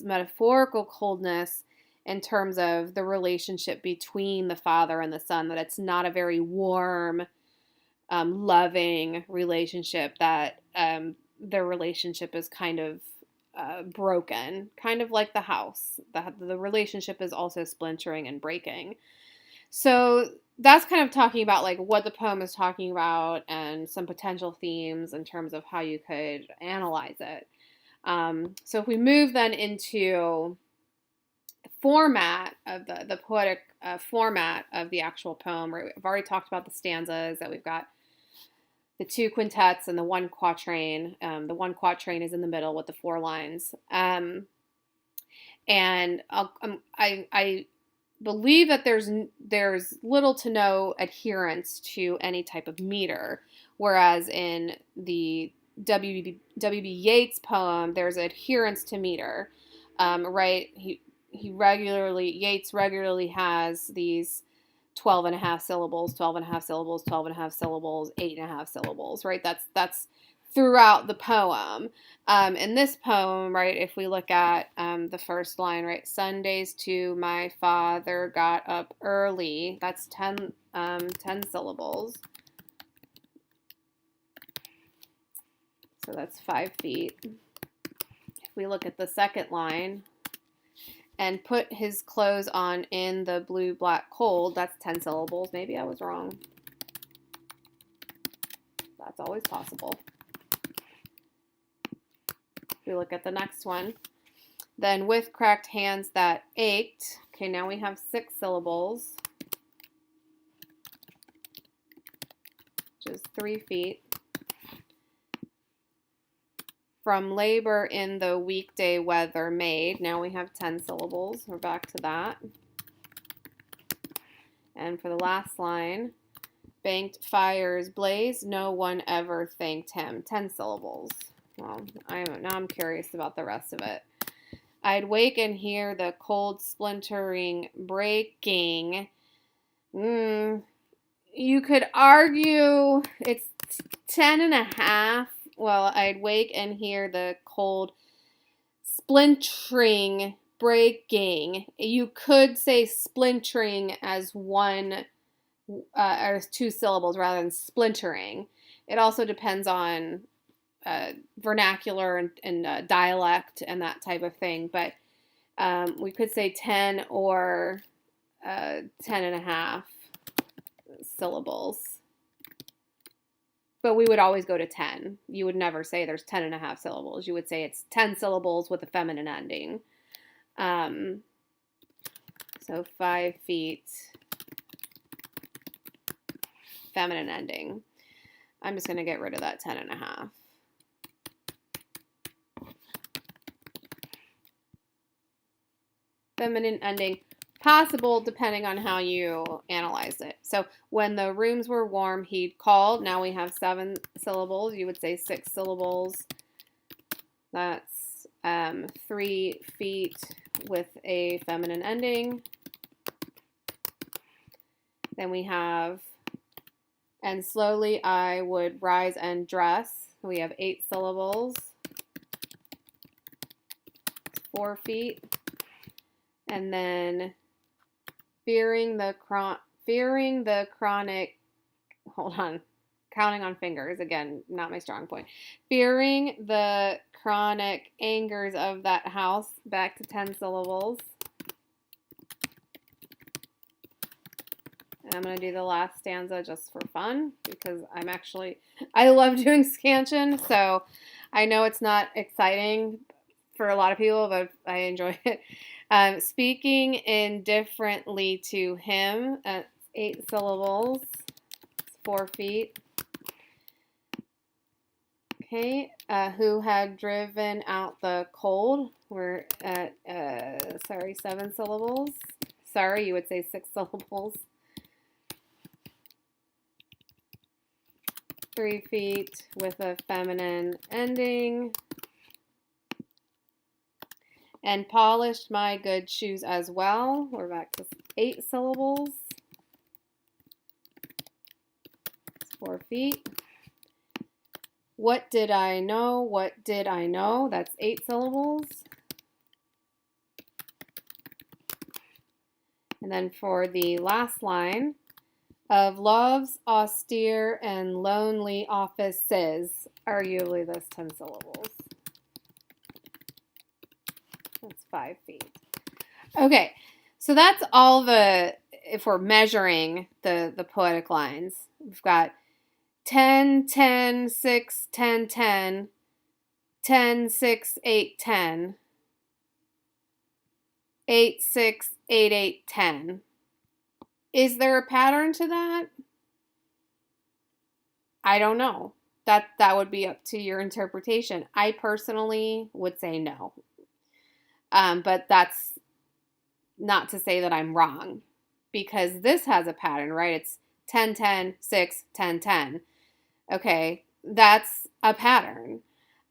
metaphorical coldness in terms of the relationship between the father and the son, that it's not a very warm, loving relationship, that their relationship is kind of broken, kind of like the house. The relationship is also splintering and breaking. So that's kind of talking about like what the poem is talking about and some potential themes in terms of how you could analyze it. So if we move then into the format of the poetic format of the actual poem, right? I've already talked about the stanzas, that we've got the 2 quintets and the 1 quatrain. The 1 quatrain is in the middle with the 4 lines. And I believe that there's little to no adherence to any type of meter, whereas in the W.B. Yeats poem, there's adherence to meter, right? Yeats regularly has these 12 and a half syllables, 12 and a half syllables, 12 and a half syllables, 8 and a half syllables, right? That's throughout the poem. In this poem, right, if we look at the first line, right, Sundays too, my father got up early, that's 10 syllables. So that's 5 feet. If we look at the second line, and put his clothes on in the blue, black, cold, that's 10 syllables. Maybe I was wrong. That's always possible. If we look at the next one, then with cracked hands that ached. Okay, now we have 6 syllables, which is 3 feet. From labor in the weekday weather made. Now we have 10 syllables. We're back to that. And for the last line, banked fires blaze, no one ever thanked him. 10 syllables. Well, now I'm curious about the rest of it. I'd wake and hear the cold splintering breaking. You could argue it's 10 and a half. Well, I'd wake and hear the cold splintering breaking. You could say splintering as one or 2 syllables rather than splintering. It also depends on vernacular and dialect and that type of thing. But we could say 10 or 10 and a half syllables. But we would always go to 10. You would never say there's 10 and a half syllables. You would say it's 10 syllables with a feminine ending. So 5 feet, feminine ending. I'm just going to get rid of that 10 and a half. Feminine ending, possible depending on how you analyze it. So when the rooms were warm, he called. Now we have 7 syllables. You would say 6 syllables. That's 3 feet with a feminine ending. Then we have, and slowly I would rise and dress. We have 8 syllables. 4 feet. And then fearing the chronic, hold on, counting on fingers, again, not my strong point. Fearing the chronic angers of that house, back to 10 syllables. And I'm going to do the last stanza just for fun because I love doing scansion, so I know it's not exciting for a lot of people, but I enjoy it. Speaking indifferently to him, 8 syllables, 4 feet. Okay, who had driven out the cold? We're at, 7 syllables. Sorry, you would say 6 syllables. 3 feet with a feminine ending. And polished my good shoes as well. We're back to 8 syllables. 4 feet. What did I know? What did I know? That's 8 syllables. And then for the last line, of love's austere and lonely offices, arguably this 10 syllables. That's 5 feet. Okay, so that's all if we're measuring the poetic lines, we've got 10, 10, 6, 10, 10, 10, 6, 8, 10, 8, 6, 8, 8, 10. Is there a pattern to that? I don't know. That would be up to your interpretation. I personally would say no. But that's not to say that I'm wrong, because this has a pattern, right? It's 10, 10, 6, 10, 10. Okay, that's a pattern.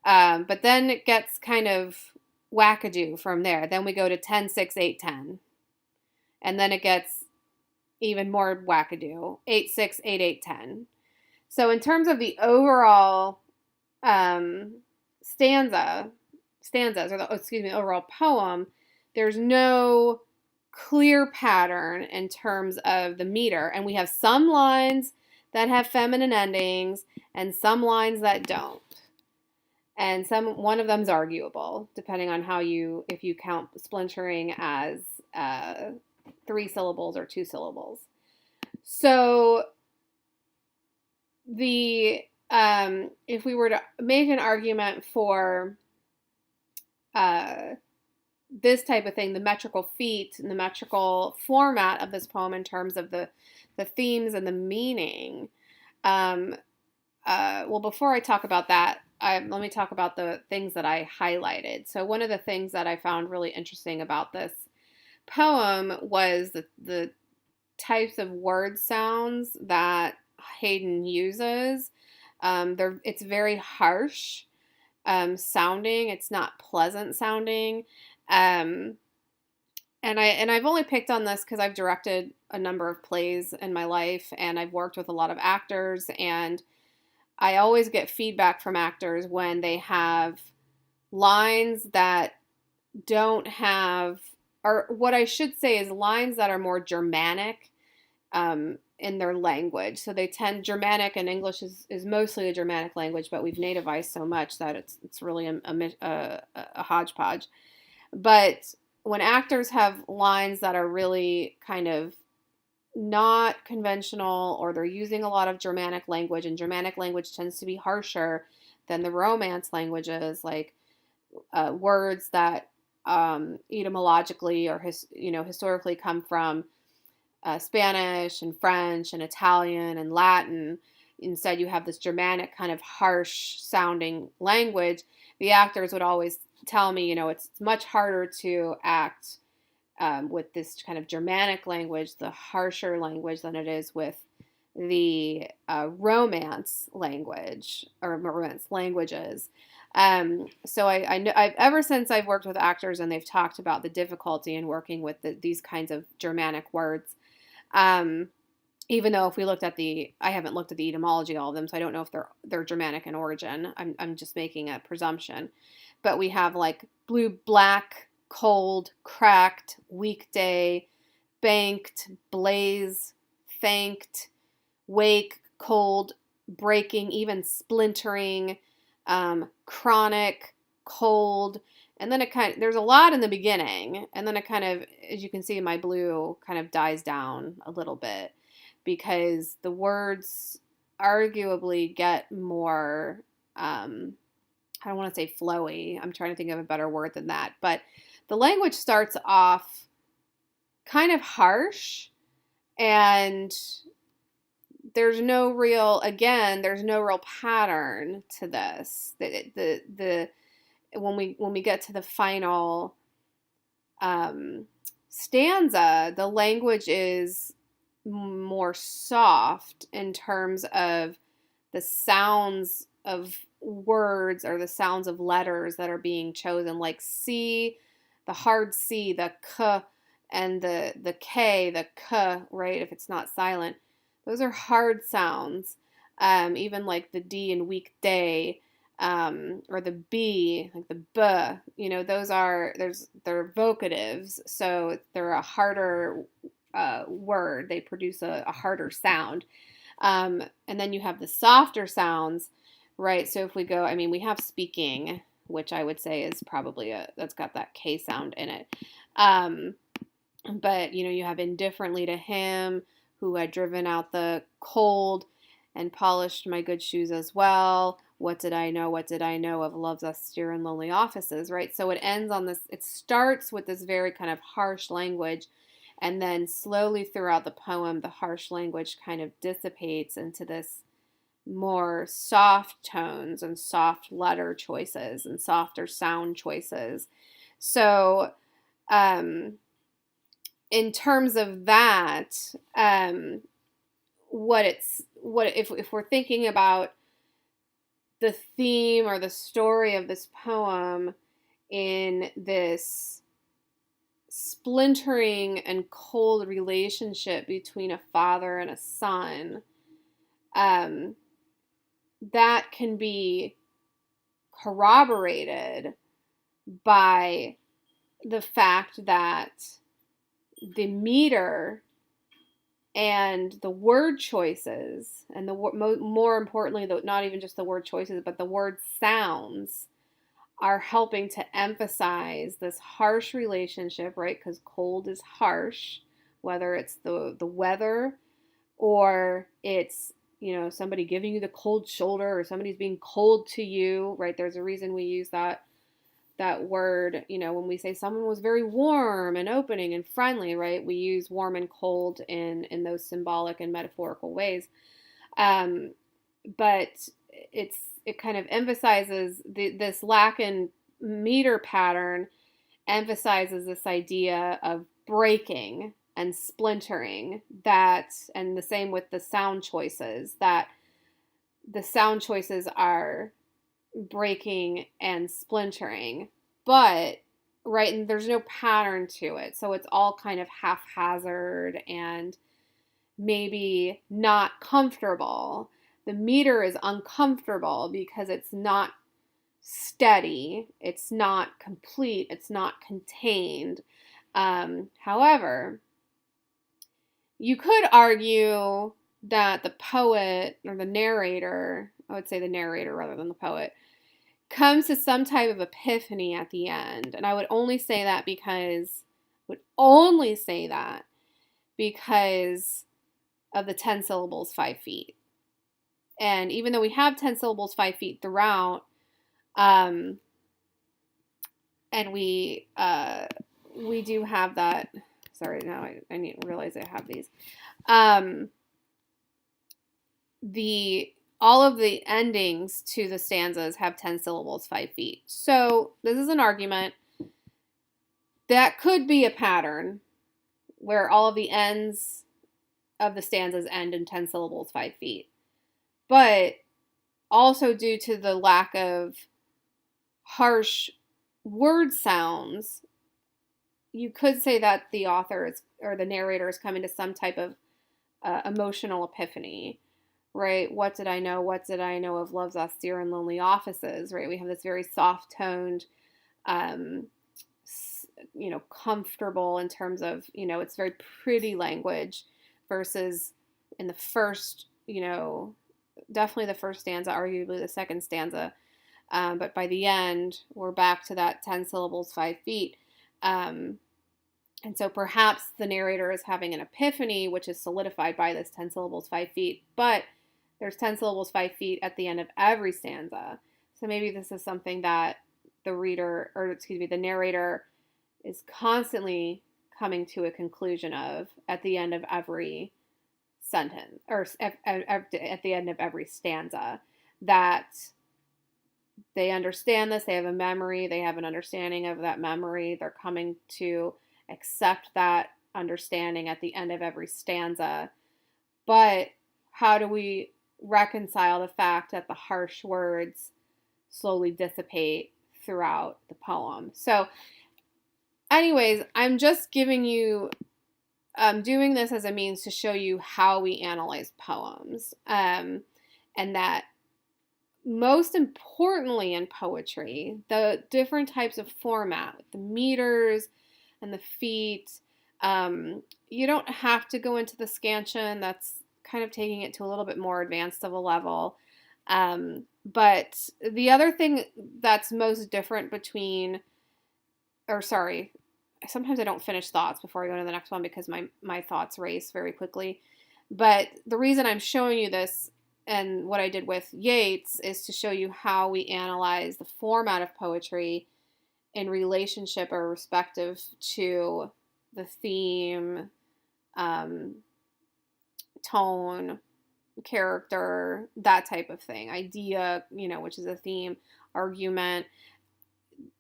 But then it gets kind of wackadoo from there. Then we go to 10, 6, 8, 10. And then it gets even more wackadoo, 8, 6, 8, 8, 10. So in terms of the overall overall poem, there's no clear pattern in terms of the meter. And we have some lines that have feminine endings and some lines that don't. And one of them's arguable, depending on if you count splintering as 3 syllables or 2 syllables. So if we were to make an argument for this type of thing, the metrical feet and the metrical format of this poem in terms of the themes and the meaning, well, before I talk about that, let me talk about the things that I highlighted. So one of the things that I found really interesting about this poem was the types of word sounds that Hayden uses. It's very harsh sounding. It's not pleasant sounding. Um, and I've only picked on this because I've directed a number of plays in my life, and I've worked with a lot of actors, and I always get feedback from actors when they have lines that don't have, or what I should say is lines that are more Germanic in their language. So Germanic, and English is mostly a Germanic language, but we've nativized so much that it's really a hodgepodge. But when actors have lines that are really kind of not conventional, or they're using a lot of Germanic language, and Germanic language tends to be harsher than the Romance languages, like words that etymologically or historically come from Spanish and French and Italian and Latin. Instead, you have this Germanic kind of harsh sounding language. The actors would always tell me, it's much harder to act with this kind of Germanic language, the harsher language, than it is with the Romance language or Romance languages. So I know ever since I've worked with actors and they've talked about the difficulty in working with these kinds of Germanic words. Even though if we looked at I haven't looked at the etymology of all of them, so I don't know if they're Germanic in origin. I'm just making a presumption. But we have like blue, black, cold, cracked, weekday, banked, blaze, fanked, wake, cold, breaking, even splintering, chronic, cold, and then there's a lot in the beginning, and then it kind of, as you can see, my blue kind of dies down a little bit because the words arguably get more, I don't want to say flowy. I'm trying to think of a better word than that, but the language starts off kind of harsh, and there's no real pattern to this. When we get to the final stanza, the language is more soft in terms of the sounds of words or the sounds of letters that are being chosen, like C, the hard C, the K, and the K, the K, right, if it's not silent. Those are hard sounds. Even like the D in weekday, or the B, like the B, they're vocatives, so they're a harder word. They produce a harder sound. And then you have the softer sounds, right? So if we go, we have speaking, which I would say is probably that's got that K sound in it. But, you have indifferently to him who had driven out the cold and polished my good shoes as well. What did I know of love's austere and lonely offices, right? So it ends on this, it starts with this very kind of harsh language, and then slowly throughout the poem, the harsh language kind of dissipates into this more soft tones and soft letter choices and softer sound choices. So, in terms of that, if we're thinking about the theme or the story of this poem in this splintering and cold relationship between a father and a son, that can be corroborated by the fact that the meter and the word choices, and more importantly, not even just the word choices, but the word sounds, are helping to emphasize this harsh relationship, right? Because cold is harsh, whether it's the weather or it's, somebody giving you the cold shoulder, or somebody's being cold to you, right? There's a reason we use that word, when we say someone was very warm and opening and friendly, right? We use warm and cold in those symbolic and metaphorical ways. But it kind of emphasizes this lack in meter pattern, emphasizes this idea of breaking and splintering, that, and the same with the sound choices, that the sound choices are breaking and splintering, but right, and there's no pattern to it, so it's all kind of haphazard and maybe not comfortable. The meter is uncomfortable because it's not steady, it's not complete, it's not contained. However, you could argue that the poet or the narrator, I would say the narrator rather than the poet, comes to some type of epiphany at the end. And I would only say that because of the 10 syllables, 5 feet. And even though we have 10 syllables, 5 feet throughout, and we do have that. Sorry, now I need to realize I have these. All of the endings to the stanzas have 10 syllables, 5 feet. So this is an argument that could be a pattern where all of the ends of the stanzas end in 10 syllables, 5 feet. But also due to the lack of harsh word sounds, you could say that the author is, or the narrator is coming to some type of emotional epiphany, right? What did I know? What did I know of love's austere and lonely offices, right? We have this very soft-toned, comfortable in terms of, it's very pretty language versus in the first, definitely the first stanza, arguably the second stanza. But by the end, we're back to that 10 syllables, 5 feet. And so perhaps the narrator is having an epiphany, which is solidified by this 10 syllables, 5 feet. But there's 10 syllables, 5 feet at the end of every stanza. So maybe this is something that the narrator is constantly coming to a conclusion of at the end of every sentence, or at the end of every stanza, that they understand this, they have a memory, they have an understanding of that memory, they're coming to accept that understanding at the end of every stanza. But how do we reconcile the fact that the harsh words slowly dissipate throughout the poem? So anyways, I'm just giving you, doing this as a means to show you how we analyze poems, and that most importantly in poetry, the different types of format, the meters and the feet, you don't have to go into the scansion. That's kind of taking it to a little bit more advanced of a level. But the other thing that's most different sometimes I don't finish thoughts before I go to the next one because my thoughts race very quickly. But the reason I'm showing you this and what I did with Yeats is to show you how we analyze the format of poetry in relationship or respective to the theme, tone, character, that type of thing. Idea, which is a theme, argument.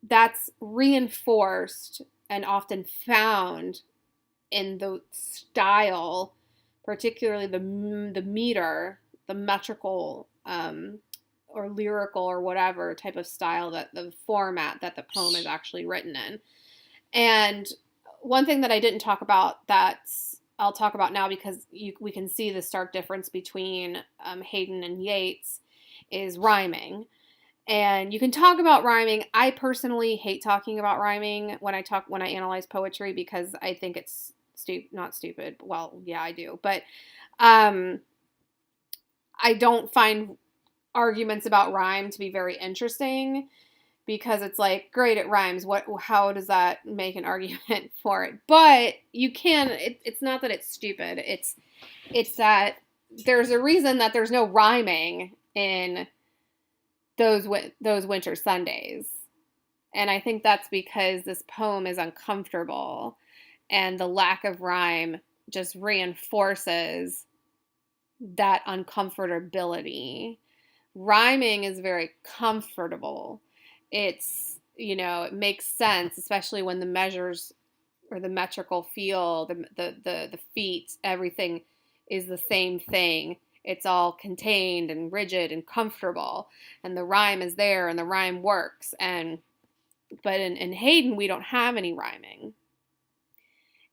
That's reinforced and often found in the style, particularly the meter, the metrical or lyrical or whatever type of style, that the format that the poem is actually written in. And one thing that I didn't talk about that I'll talk about now, because we can see the stark difference between Haydn and Yeats, is rhyming. And you can talk about rhyming. I personally hate talking about rhyming when I analyze poetry, because I think it's not stupid. Well, yeah, I do. But I don't find arguments about rhyme to be very interesting, because it's like, great, it rhymes. How does that make an argument for it? But you can, it's not that it's stupid. It's that there's a reason that there's no rhyming in those winter Sundays. And I think that's because this poem is uncomfortable, and the lack of rhyme just reinforces that uncomfortability. Rhyming is very comfortable. It's, it makes sense, especially when the measures or the metrical feel, the feet, everything is the same thing. It's all contained and rigid and comfortable, and the rhyme is there and the rhyme works. But in Haydn, we don't have any rhyming.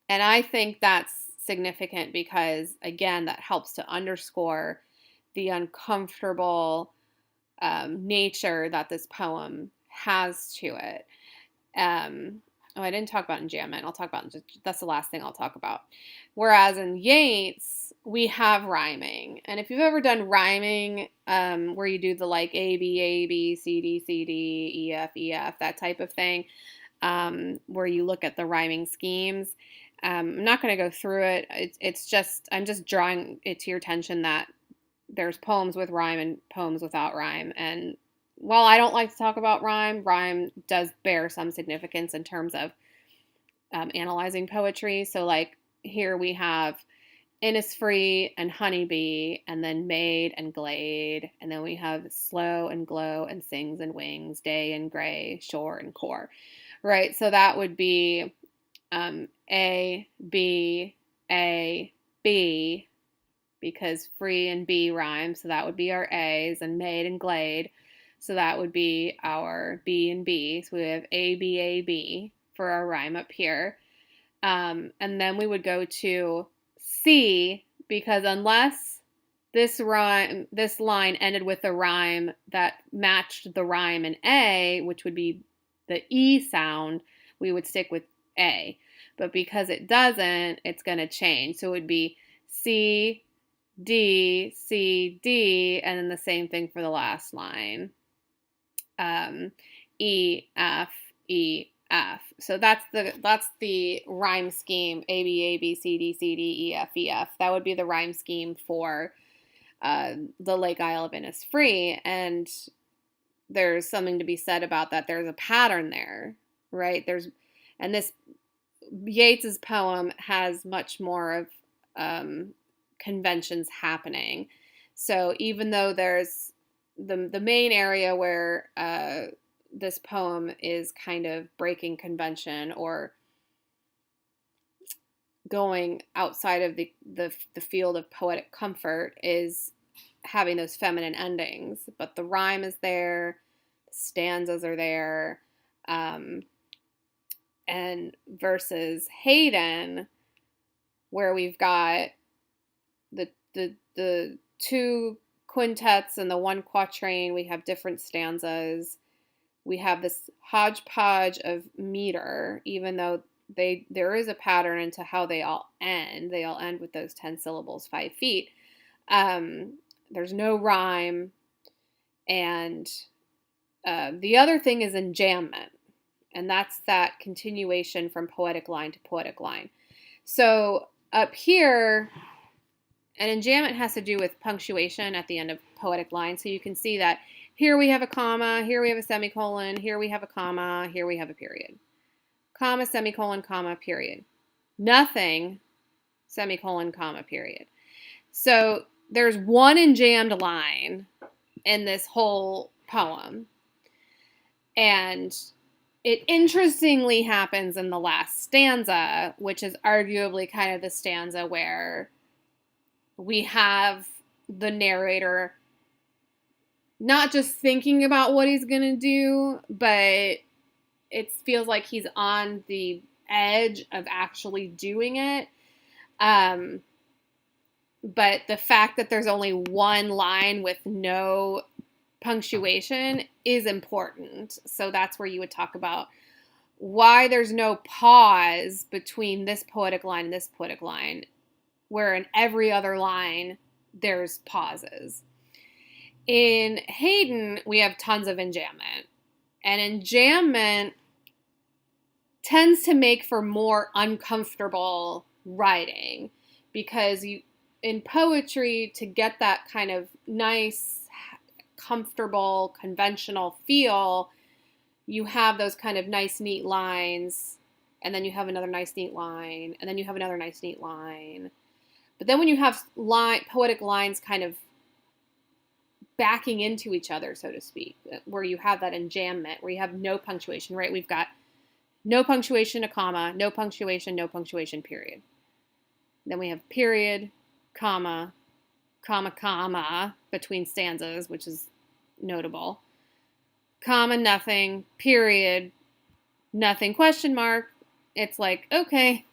And I think that's significant because, again, that helps to underscore the uncomfortable nature that this poem has to it. I didn't talk about enjambment. I'll talk about, that's the last thing I'll talk about. Whereas in Yeats, we have rhyming. And if you've ever done rhyming, where you do the like A, B, C, D, E, F, that type of thing, where you look at the rhyming schemes, I'm not going to go through it. I'm just drawing it to your attention that there's poems with rhyme and poems without rhyme. And while I don't like to talk about rhyme does bear some significance in terms of analyzing poetry. So like here we have Innisfree and Honeybee, and then Maid and Glade, and then we have Slow and Glow and Sings and Wings, Day and Gray, Shore and Core, right? So that would be A, B, because free and B rhyme, so that would be our A's, and Maid and Glade, so that would be our B and B. So we have A, B for our rhyme up here. And then we would go to C, because unless this line ended with a rhyme that matched the rhyme in A, which would be the E sound, we would stick with A. But because it doesn't, it's going to change. So it would be C, D, C, D, and then the same thing for the last line. E, F, E, F. So that's the rhyme scheme. A, B, C, D, E, F, E, F. That would be the rhyme scheme for the Lake Isle of Innisfree. And there's something to be said about that. There's a pattern there, right? And this Yeats's poem has much more of conventions happening. So even though there's the main area where this poem is kind of breaking convention or going outside of the field of poetic comfort, is having those feminine endings, but the rhyme is there, the stanzas are there, and versus Haydn, where we've got the two quintets and the one quatrain, we have different stanzas. We have this hodgepodge of meter, even though there is a pattern into how they all end. They all end with those 10 syllables, 5 feet. There's no rhyme. And the other thing is enjambment. And that's that continuation from poetic line to poetic line. So up here, an enjambment has to do with punctuation at the end of poetic line. So you can see that here we have a comma, here we have a semicolon, here we have a comma, here we have a period. Comma, semicolon, comma, period. Nothing, semicolon, comma, period. So there's one enjambed line in this whole poem. And it interestingly happens in the last stanza, which is arguably kind of the stanza where we have the narrator not just thinking about what he's going to do, but it feels like he's on the edge of actually doing it. But the fact that there's only one line with no punctuation is important. So that's where you would talk about why there's no pause between this poetic line and this poetic line, where in every other line there's pauses. In Haydn, we have tons of enjambment. And enjambment tends to make for more uncomfortable writing, because in poetry, to get that kind of nice, comfortable, conventional feel, you have those kind of nice, neat lines, and then you have another nice, neat line, and then you have another nice, neat line. But then when you have poetic lines kind of backing into each other, so to speak, where you have that enjambment, where you have no punctuation, right? We've got no punctuation, a comma, no punctuation, period. Then we have period, comma, comma, between stanzas, which is notable. Comma, nothing, period, nothing, question mark. It's like, okay,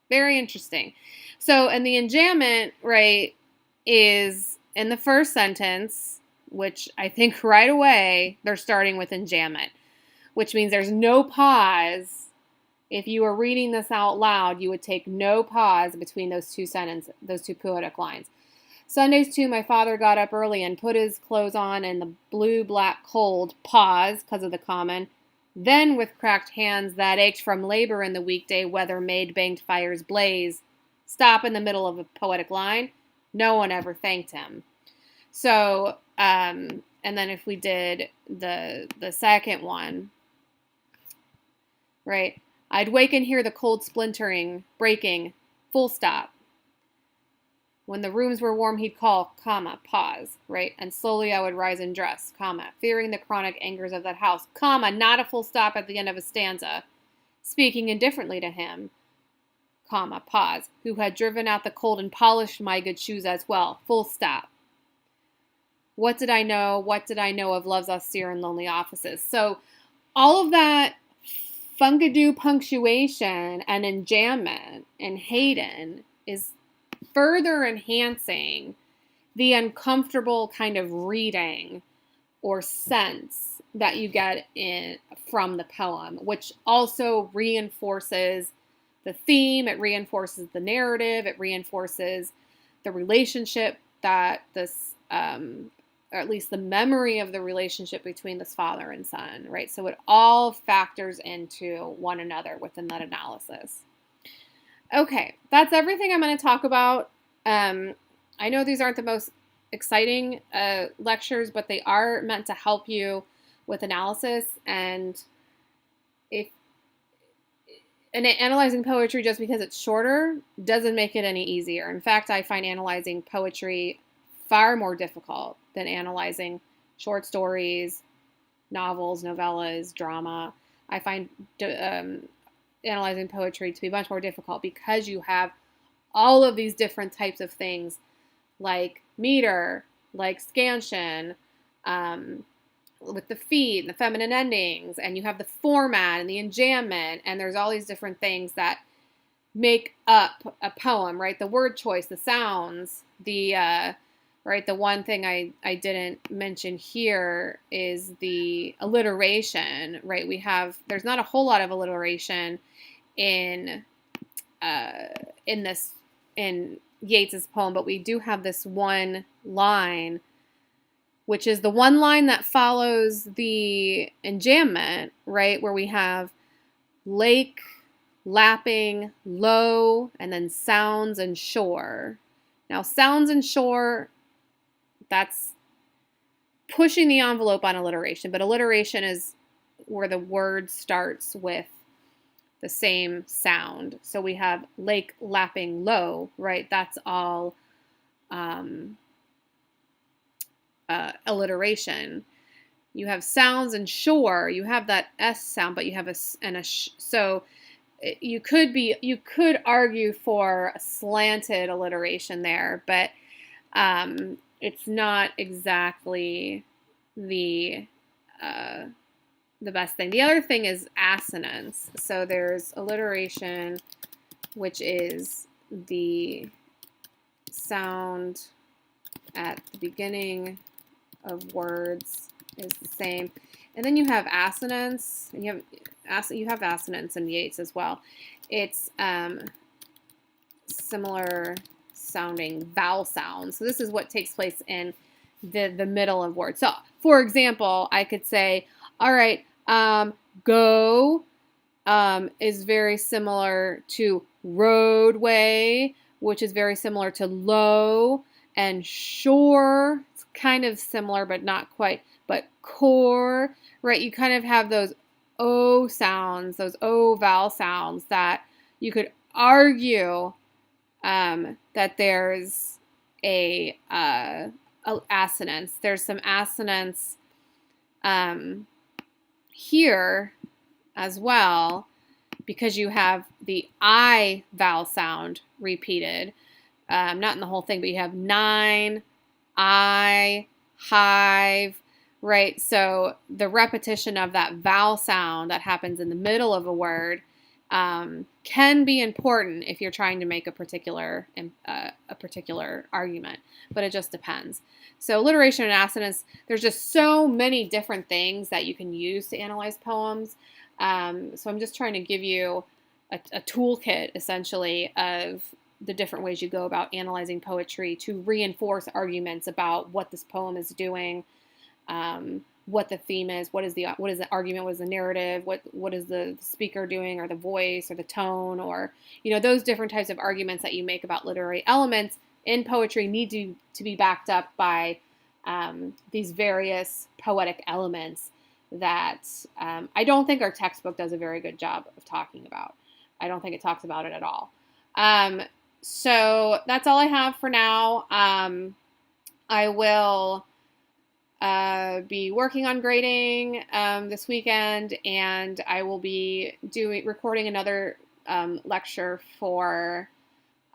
very interesting. So, and the enjambment, right, is in the first sentence, which I think right away they're starting with enjambment, which means there's no pause. If you were reading this out loud, you would take no pause between those two sentences, those two poetic lines. Sundays too, my father got up early and put his clothes on in the blue, black, cold, pause, because of the common. Then with cracked hands that ached from labor in the weekday weather made banked fires blaze. Stop in the middle of a poetic line. No one ever thanked him. So, and then if we did the second one, right? I'd wake and hear the cold splintering, breaking, full stop. When the rooms were warm, he'd call, comma, pause, right? And slowly I would rise and dress, comma, fearing the chronic angers of that house, comma, not a full stop at the end of a stanza, speaking indifferently to him, comma, pause, who had driven out the cold and polished my good shoes as well, full stop. What did I know? What did I know of love's austere and lonely offices? So all of that funkadoo punctuation and enjambment in Hayden is further enhancing the uncomfortable kind of reading or sense that you get from the poem, which also reinforces the theme, it reinforces the narrative, it reinforces the relationship that this, or at least the memory of the relationship between this father and son, right? So it all factors into one another within that analysis. Okay, that's everything I'm going to talk about. I know these aren't the most exciting lectures, but they are meant to help you with analysis. And analyzing poetry just because it's shorter doesn't make it any easier. In fact, I find analyzing poetry far more difficult than analyzing short stories, novels, novellas, drama. I find analyzing poetry to be much more difficult because you have all of these different types of things like meter, like scansion, with the feet, the feminine endings, and you have the format and the enjambment, and there's all these different things that make up a poem, right? The word choice, the sounds, right? The one thing I didn't mention here is the alliteration, right? There's not a whole lot of alliteration in Yeats's poem, but we do have this one line, which is the one line that follows the enjambment, right? Where we have lake, lapping, low, and then sounds and shore. Now, sounds and shore, that's pushing the envelope on alliteration, but alliteration is where the word starts with the same sound. So we have lake, lapping, low, right? That's all alliteration. You have sounds and shore. You have that S sound, but you have so you could argue for a slanted alliteration there, but it's not exactly the best thing. The other thing is assonance. So there's alliteration, which is the sound at the beginning of words is the same. And then you have assonance, and you have assonance in Yeats as well. It's similar sounding vowel sounds. So this is what takes place in the middle of words. So for example, I could say, all right, go is very similar to roadway, which is very similar to low, and shore, it's kind of similar, but not quite, but core, right? You kind of have those O sounds, those O vowel sounds that you could argue that there's a assonance. There's some assonance here as well, because you have the I vowel sound repeated, not in the whole thing, but you have 9, I, hive, right? So the repetition of that vowel sound that happens in the middle of a word can be important if you're trying to make a particular argument, but it just depends. So alliteration and assonance, there's just so many different things that you can use to analyze poems. So I'm just trying to give you a toolkit, essentially, of the different ways you go about analyzing poetry to reinforce arguments about what this poem is doing, what the theme is, what is the argument, what is the narrative, what is the speaker doing, or the voice, or the tone, or those different types of arguments that you make about literary elements in poetry need to be backed up by these various poetic elements that I don't think our textbook does a very good job of talking about. I don't think it talks about it at all. So that's all I have for now. I will be working on grading this weekend, and I will be recording another lecture for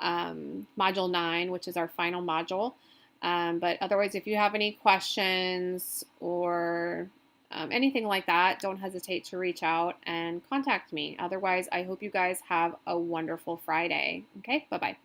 Module 9, which is our final module. But otherwise, if you have any questions or anything like that, don't hesitate to reach out and contact me. Otherwise, I hope you guys have a wonderful Friday. Okay, bye-bye.